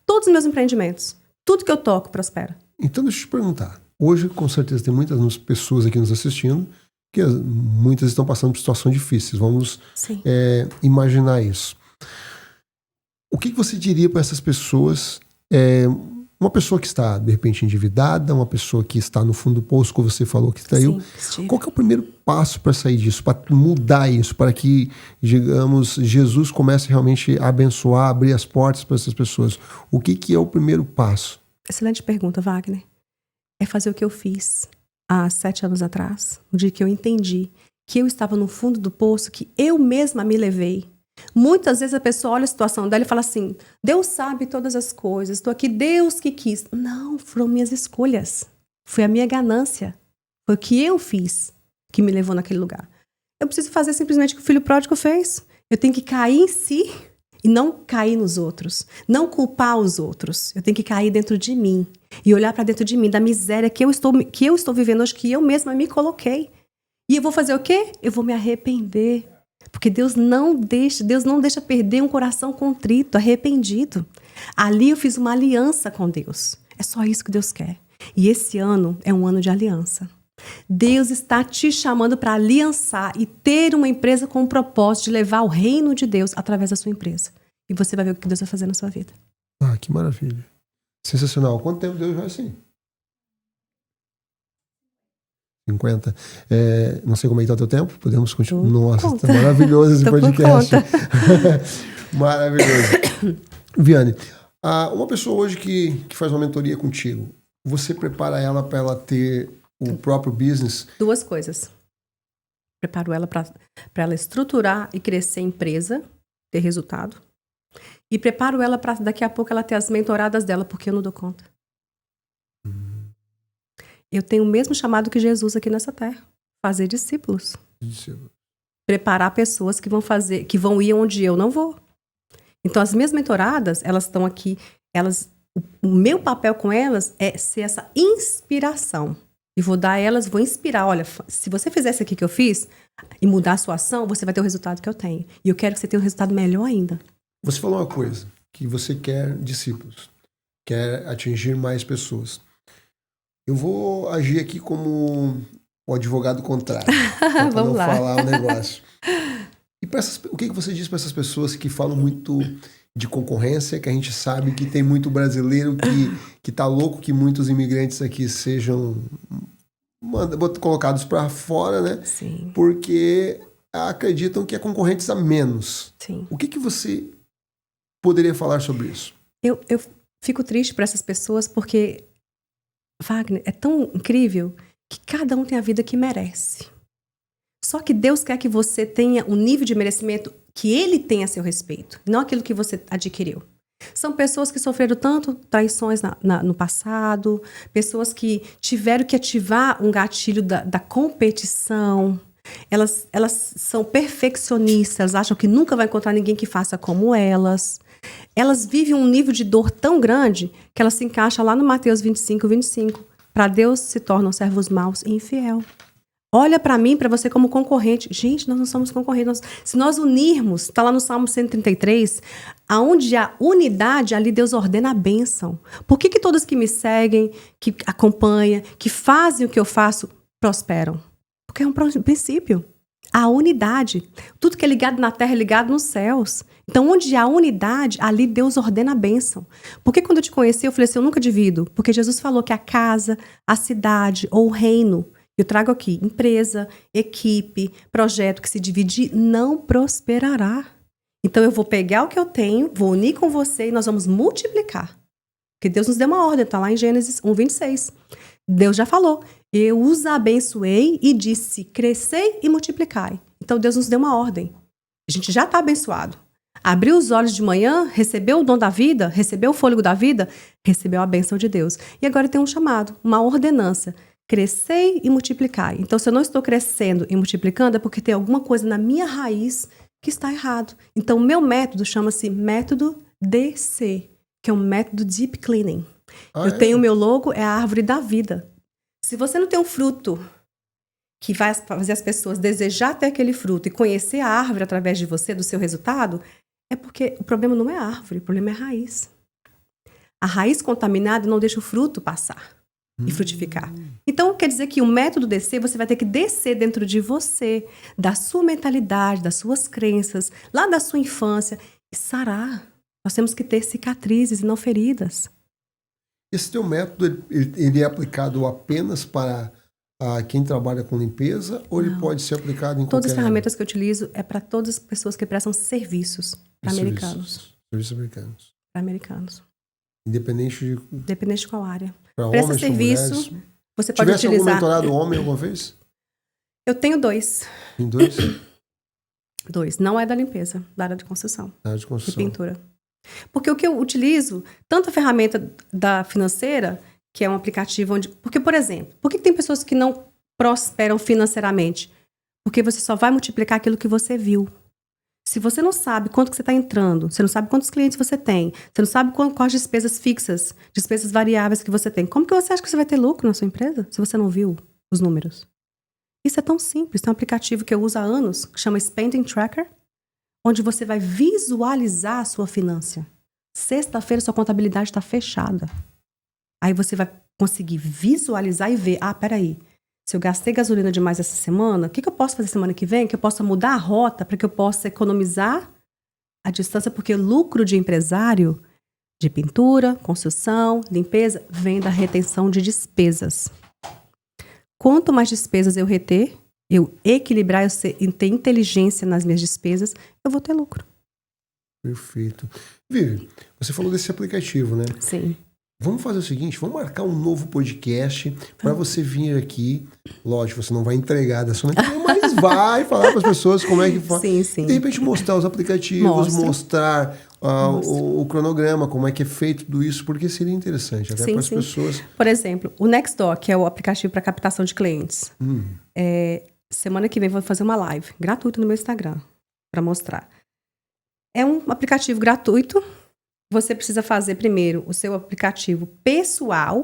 Speaker 1: Todos os meus empreendimentos, tudo que eu toco prospera.
Speaker 2: Então deixa eu te perguntar. Hoje, com certeza, tem muitas pessoas aqui nos assistindo, que muitas estão passando por situações difíceis. Vamos imaginar isso. O que você diria para essas pessoas? Uma pessoa que está, de repente, endividada, uma pessoa que está no fundo do poço, como você falou que saiu. Qual que é o primeiro passo para sair disso, para mudar isso, para que, digamos, Jesus comece realmente a abençoar, abrir as portas para essas pessoas? O que é o primeiro passo?
Speaker 1: Excelente pergunta, Wagner. É fazer o que eu fiz há 7 anos atrás, no dia que eu entendi que eu estava no fundo do poço, que eu mesma me levei. Muitas vezes a pessoa olha a situação dela e fala assim, Deus sabe todas as coisas, estou aqui, Deus que quis. Não, foram minhas escolhas. Foi a minha ganância. Foi o que eu fiz que me levou naquele lugar. Eu preciso fazer simplesmente o que o filho pródigo fez. Eu tenho que cair em si e não cair nos outros. Não culpar os outros. Eu tenho que cair dentro de mim e olhar para dentro de mim, da miséria que eu estou vivendo hoje, que eu mesma me coloquei. E eu vou fazer o quê? Eu vou me arrepender. Porque Deus não deixa perder um coração contrito, arrependido. Ali eu fiz uma aliança com Deus. É só isso que Deus quer. E esse ano é um ano de aliança. Deus está te chamando para aliançar e ter uma empresa com o propósito de levar o reino de Deus através da sua empresa. E você vai ver o que Deus vai fazer na sua vida.
Speaker 2: Ah, que maravilha. Sensacional. Quanto tempo Deus vai assim? 50. Não sei como é que tá o teu tempo. Podemos continuar. Nossa, tá maravilhoso esse podcast. Maravilhoso. Viane, uma pessoa hoje que faz uma mentoria contigo, você prepara ela para ela ter o próprio business?
Speaker 1: 2 coisas. Preparo ela para ela estruturar e crescer a empresa, ter resultado. E preparo ela para daqui a pouco ela ter as mentoradas dela, porque eu não dou conta. Eu tenho o mesmo chamado que Jesus aqui nessa terra. Fazer discípulos. Preparar pessoas que vão ir onde eu não vou. Então, as minhas mentoradas, elas estão aqui, o meu papel com elas é ser essa inspiração. E vou inspirar, olha, se você fizer isso aqui que eu fiz, e mudar a sua ação, você vai ter o resultado que eu tenho. E eu quero que você tenha um resultado melhor ainda.
Speaker 2: Você falou uma coisa, que você quer discípulos, quer atingir mais pessoas. Eu vou agir aqui como o advogado contrário. Para não falar o negócio. E o que você diz para essas pessoas que falam muito de concorrência, que a gente sabe que tem muito brasileiro que tá louco que muitos imigrantes aqui sejam colocados para fora, né?
Speaker 1: Sim.
Speaker 2: Porque acreditam que é concorrentes a menos.
Speaker 1: Sim.
Speaker 2: O que você poderia falar sobre isso?
Speaker 1: Eu fico triste por essas pessoas porque, Wagner, é tão incrível que cada um tem a vida que merece. Só que Deus quer que você tenha um nível de merecimento que Ele tem a seu respeito, não aquilo que você adquiriu. São pessoas que sofreram tanto traições no passado, pessoas que tiveram que ativar um gatilho da competição. Elas são perfeccionistas, acham que nunca vai encontrar ninguém que faça como elas. Elas vivem um nível de dor tão grande que elas se encaixam lá no Mateus 25. Para Deus se tornam servos maus e infiel. Olha para mim, para você como concorrente. Gente, nós não somos concorrentes. Se nós unirmos, está lá no Salmo 133, aonde há unidade, ali Deus ordena a bênção. Por que todos que me seguem, que acompanham, que fazem o que eu faço, prosperam? Porque é um princípio. A unidade. Tudo que é ligado na terra é ligado nos céus. Então, onde há unidade, ali Deus ordena a bênção. Porque quando eu te conheci, eu falei assim, eu nunca divido. Porque Jesus falou que a casa, a cidade ou o reino Eu trago aqui empresa, equipe, projeto que se dividir não prosperará. Então eu vou pegar o que eu tenho, vou unir com você e nós vamos multiplicar. Porque Deus nos deu uma ordem, está lá em Gênesis 1:26. Deus já falou, eu os abençoei e disse, crescei e multiplicai. Então Deus nos deu uma ordem. A gente já está abençoado. Abriu os olhos de manhã, recebeu o dom da vida, recebeu o fôlego da vida, recebeu a bênção de Deus. E agora tem um chamado, uma ordenança. Crescei e multiplicai. Então, se eu não estou crescendo e multiplicando, é porque tem alguma coisa na minha raiz que está errado. Então, o meu método chama-se método DC, que é um método Deep Cleaning. Eu tenho o meu logo, é a árvore da vida. Se você não tem um fruto que vai fazer as pessoas desejar ter aquele fruto e conhecer a árvore através de você, do seu resultado, é porque o problema não é a árvore, o problema é a raiz. A raiz contaminada não deixa o fruto passar e frutificar. Então, quer dizer que o método DC, você vai ter que descer dentro de você, da sua mentalidade, das suas crenças, lá da sua infância, e sarar. Nós temos que ter cicatrizes e não feridas.
Speaker 2: Esse teu método, ele é aplicado apenas para quem trabalha com limpeza ou ele pode ser aplicado em
Speaker 1: todas
Speaker 2: qualquer
Speaker 1: as ferramentas que eu utilizo é para todas as pessoas que prestam serviços para americanos.
Speaker 2: Serviços americanos.
Speaker 1: Para americanos.
Speaker 2: Independente
Speaker 1: de qual área.
Speaker 2: Para
Speaker 1: Presta
Speaker 2: homens,
Speaker 1: serviço,
Speaker 2: mulheres.
Speaker 1: você pode
Speaker 2: Tivesse
Speaker 1: utilizar...
Speaker 2: algum mentorado homem alguma vez?
Speaker 1: Eu tenho 2.
Speaker 2: Tem 2?
Speaker 1: 2. Não é da limpeza, da área de construção.
Speaker 2: Da área de construção.
Speaker 1: E pintura. Porque o que eu utilizo, tanto a ferramenta da financeira, que é um aplicativo onde... Porque, por exemplo, por que tem pessoas que não prosperam financeiramente? Porque você só vai multiplicar aquilo que você viu. Se você não sabe quanto que você está entrando, você não sabe quantos clientes você tem, você não sabe quais despesas fixas, despesas variáveis que você tem, como que você acha que você vai ter lucro na sua empresa se você não viu os números? Isso é tão simples. Tem um aplicativo que eu uso há anos, que chama Spending Tracker, onde você vai visualizar a sua finança. Sexta-feira, sua contabilidade está fechada. Aí você vai conseguir visualizar e ver, peraí, se eu gastei gasolina demais essa semana, o que eu posso fazer semana que vem? Que eu possa mudar a rota para que eu possa economizar a distância, porque lucro de empresário, de pintura, construção, limpeza, vem da retenção de despesas. Quanto mais despesas eu reter, eu equilibrar, eu ter inteligência nas minhas despesas, eu vou ter lucro.
Speaker 2: Perfeito. Vivi, você falou desse aplicativo, né?
Speaker 1: Sim.
Speaker 2: Vamos fazer o seguinte, vamos marcar um novo podcast para você vir aqui. Lógico, você não vai entregar da sua mas vai falar para as pessoas como é que faz.
Speaker 1: Sim, sim.
Speaker 2: E de repente mostrar os aplicativos, mostrar o cronograma, como é que é feito tudo isso, porque seria interessante até para as pessoas.
Speaker 1: Por exemplo, o Nextdoor, que é o aplicativo para captação de clientes. Semana que vem vou fazer uma live gratuita no meu Instagram para mostrar. É um aplicativo gratuito. Você precisa fazer primeiro o seu aplicativo pessoal.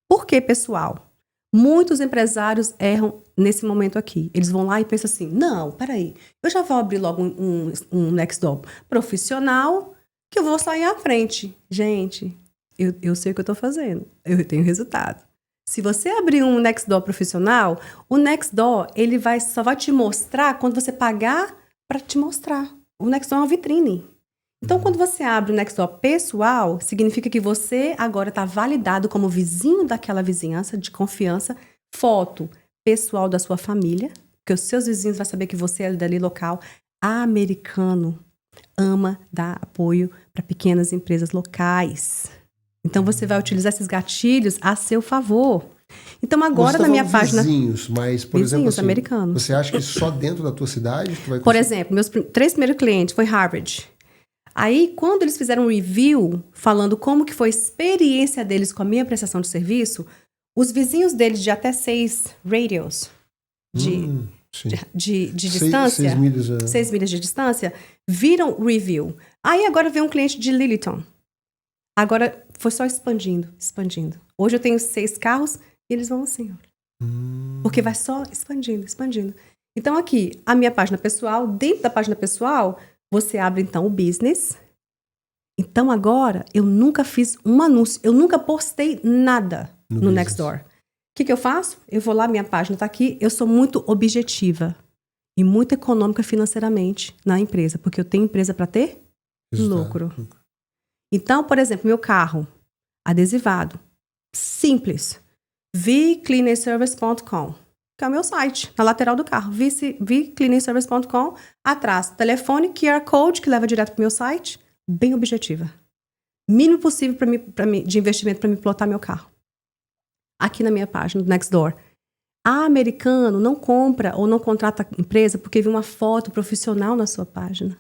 Speaker 1: Por que pessoal? Muitos empresários erram nesse momento aqui. Eles vão lá e pensam assim, não, peraí, eu já vou abrir logo um Nextdoor profissional que eu vou sair à frente. Gente, eu sei o que eu estou fazendo. Eu tenho resultado. Se você abrir um Nextdoor profissional, o Nextdoor ele só vai te mostrar quando você pagar para te mostrar. O Nextdoor é uma vitrine. Então, quando você abre o Nextdoor pessoal, significa que você agora está validado como vizinho daquela vizinhança de confiança, foto pessoal da sua família, que os seus vizinhos vão saber que você é dali local. Americano ama dar apoio para pequenas empresas locais. Então, você vai utilizar esses gatilhos a seu favor. Então, agora na minha página...
Speaker 2: Vizinhos, mas, por exemplo, assim,
Speaker 1: americanos.
Speaker 2: Você acha que só dentro da tua cidade tu vai conseguir?
Speaker 1: Por exemplo, meus 3 primeiros clientes foi Harvard. Aí, quando eles fizeram um review, falando como que foi a experiência deles com a minha prestação de serviço, os vizinhos deles de até 6 radios de distância, 6 milhas de distância, viram o review. Aí, agora veio um cliente de Littleton. Agora, foi só expandindo. Hoje eu tenho 6 carros e eles vão assim, porque vai só expandindo. Então, aqui, a minha página pessoal, dentro da página pessoal... Você abre, então, o business. Então, agora, eu nunca fiz um anúncio. Eu nunca postei nada no Nextdoor. O que eu faço? Eu vou lá, minha página está aqui. Eu sou muito objetiva e muito econômica financeiramente na empresa. Porque eu tenho empresa para ter lucro. Então, por exemplo, meu carro, adesivado. Simples. vcleanerservice.com. que é o meu site, na lateral do carro, vcleaningservice.com, atrás, telefone, QR Code, que leva direto pro meu site, bem objetiva. Mínimo possível de investimento para me plotar meu carro. Aqui na minha página, do Nextdoor. Americano não compra ou não contrata empresa porque viu uma foto profissional na sua página.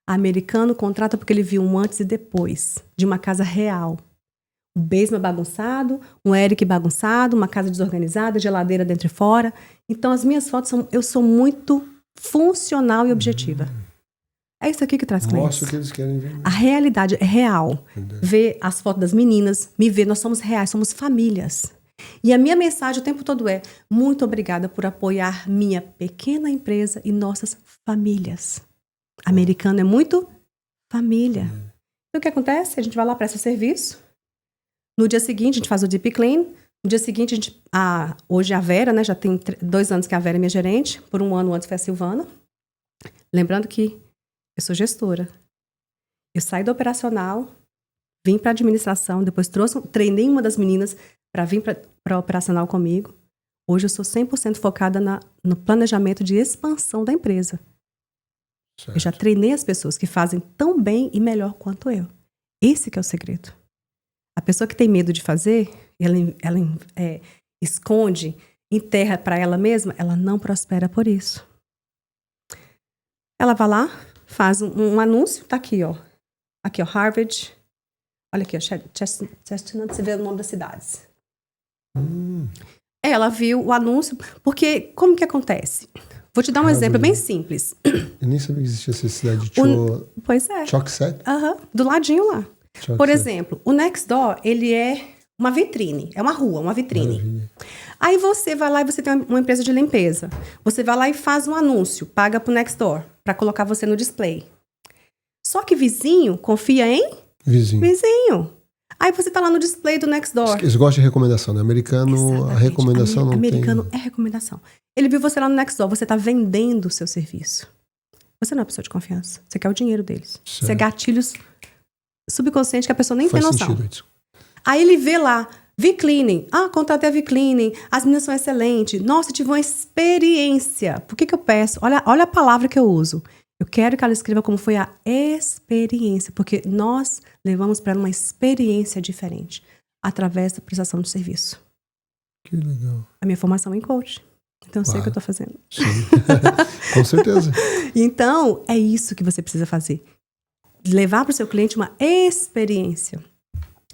Speaker 1: Americano contrata porque ele viu um antes e depois de uma casa real. Um basement bagunçado, um Eric bagunçado, uma casa desorganizada, geladeira dentro e fora. Então, as minhas fotos eu sou muito funcional e objetiva. É isso aqui que traz clientes.
Speaker 2: Mostra o que eles querem ver.
Speaker 1: A realidade é real. Ver as fotos das meninas, me ver, nós somos reais, somos famílias. E a minha mensagem o tempo todo é: muito obrigada por apoiar minha pequena empresa e nossas famílias. Americano é muito família. Então, o que acontece? A gente vai lá, presta serviço. No dia seguinte, a gente faz o deep clean. No dia seguinte, hoje a Vera, né? Já tem 2 anos que a Vera é minha gerente. Por 1 ano antes foi a Silvana. Lembrando que eu sou gestora. Eu saí do operacional, vim para a administração, depois treinei uma das meninas para vir para operacional comigo. Hoje eu sou 100% focada no planejamento de expansão da empresa. Certo. Eu já treinei as pessoas que fazem tão bem e melhor quanto eu. Esse que é o segredo. A pessoa que tem medo de fazer, ela esconde, enterra para ela mesma, ela não prospera por isso. Ela vai lá, faz um anúncio, tá aqui, ó. Aqui, ó, Harvard. Olha aqui, ó, Chestnut, você vê o nome das cidades. Ela viu o anúncio, porque como que acontece? Vou te dar um exemplo bem simples.
Speaker 2: Eu nem sabia que existia essa cidade de
Speaker 1: Pois é.
Speaker 2: Chockset?
Speaker 1: Do ladinho lá.
Speaker 2: Chockset.
Speaker 1: Por exemplo, o Nextdoor, ele é uma vitrine. É uma rua, uma vitrine.
Speaker 2: Maravilha.
Speaker 1: Aí você vai lá e você tem uma empresa de limpeza. Você vai lá e faz um anúncio, paga pro Nextdoor, para colocar você no display. Só que vizinho confia em? Vizinho. Aí você tá lá no display do Nextdoor.
Speaker 2: Eles gostam de recomendação, né? Americano, exatamente. A recomendação não
Speaker 1: americano
Speaker 2: tem...
Speaker 1: é recomendação. Ele viu você lá no Nextdoor, você tá vendendo o seu serviço. Você não é uma pessoa de confiança. Você quer o dinheiro deles. Certo. Você é gatilhos subconscientes que a pessoa nem tem noção.
Speaker 2: Sentido.
Speaker 1: Aí ele vê lá, V-Cleaning. Contratei a V-Cleaning. As meninas são excelentes. Nossa, eu tive uma experiência. Por que eu peço? Olha a palavra que eu uso. Eu quero que ela escreva como foi a experiência, porque nós levamos para ela uma experiência diferente através da prestação de serviço.
Speaker 2: Que legal.
Speaker 1: A minha formação é em coach. Então, eu sei o que eu estou fazendo.
Speaker 2: Sim, com certeza.
Speaker 1: Então, é isso que você precisa fazer. Levar para o seu cliente uma experiência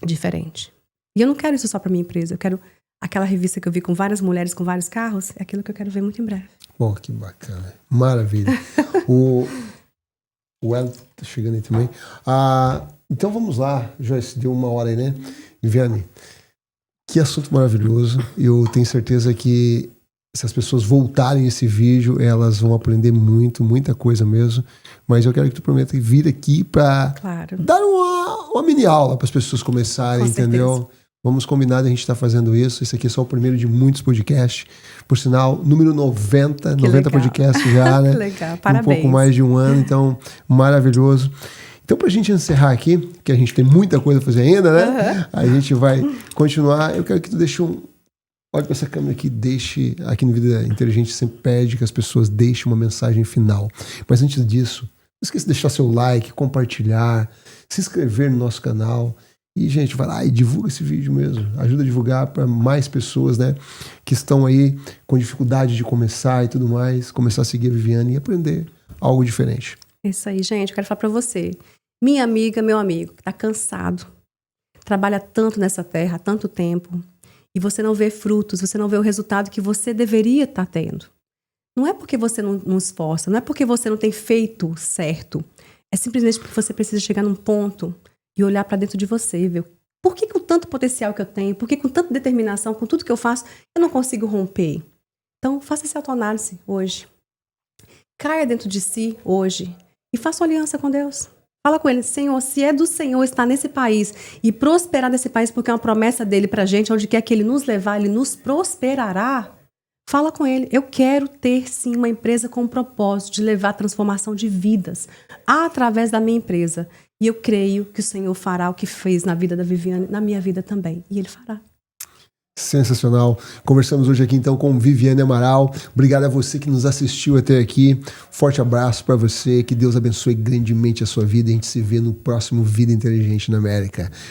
Speaker 1: diferente. E eu não quero isso só para minha empresa. Eu quero aquela revista que eu vi com várias mulheres com vários carros. É aquilo que eu quero ver muito em breve.
Speaker 2: Bom, que bacana. Maravilha. O El tá chegando aí também. Então vamos lá, Joyce, deu 1 hora aí, né? Viviane, que assunto maravilhoso. Eu tenho certeza que se as pessoas voltarem esse vídeo, elas vão aprender muita coisa mesmo. Mas eu quero que tu prometa vir aqui para dar uma mini aula para as pessoas começarem, entendeu? Certeza. Vamos combinar de a gente estar fazendo isso. Esse aqui é só o primeiro de muitos podcasts. Por sinal, número 90. 90 podcasts já, né?
Speaker 1: Que legal, parabéns.
Speaker 2: Um pouco mais de 1 ano, então, maravilhoso. Então, pra gente encerrar aqui, que a gente tem muita coisa a fazer ainda, né? A gente vai continuar. Eu quero que tu deixe olhe para essa câmera aqui, deixe... Aqui no Vida Inteligente sempre pede que as pessoas deixem uma mensagem final. Mas antes disso, não esqueça de deixar seu like, compartilhar, se inscrever no nosso canal. E, gente, vai lá e divulga esse vídeo mesmo. Ajuda a divulgar para mais pessoas, né? Que estão aí com dificuldade de começar e tudo mais. Começar a seguir a Viviane e aprender algo diferente.
Speaker 1: Isso aí, gente. Eu quero falar para você. Minha amiga, meu amigo, que tá cansado. Trabalha tanto nessa terra há tanto tempo. E você não vê frutos, você não vê o resultado que você deveria estar tendo. Não é porque você não esforça, não é porque você não tem feito certo. É simplesmente porque você precisa chegar num ponto e olhar para dentro de você e ver por que com tanto potencial que eu tenho, por que com tanta determinação, com tudo que eu faço, eu não consigo romper. Então, faça essa autoanálise hoje. Caia dentro de si hoje e faça uma aliança com Deus. Fala com Ele, Senhor, se é do Senhor estar nesse país e prosperar nesse país, porque é uma promessa dEle pra gente, onde quer que Ele nos levar, Ele nos prosperará. Fala com Ele. Eu quero ter, sim, uma empresa com o propósito de levar a transformação de vidas através da minha empresa. E eu creio que o Senhor fará o que fez na vida da Viviane, na minha vida também. E Ele fará.
Speaker 2: Sensacional. Conversamos hoje aqui então com Viviane Amaral. Obrigado a você que nos assistiu até aqui. Forte abraço para você. Que Deus abençoe grandemente a sua vida. A gente se vê no próximo Vida Inteligente na América.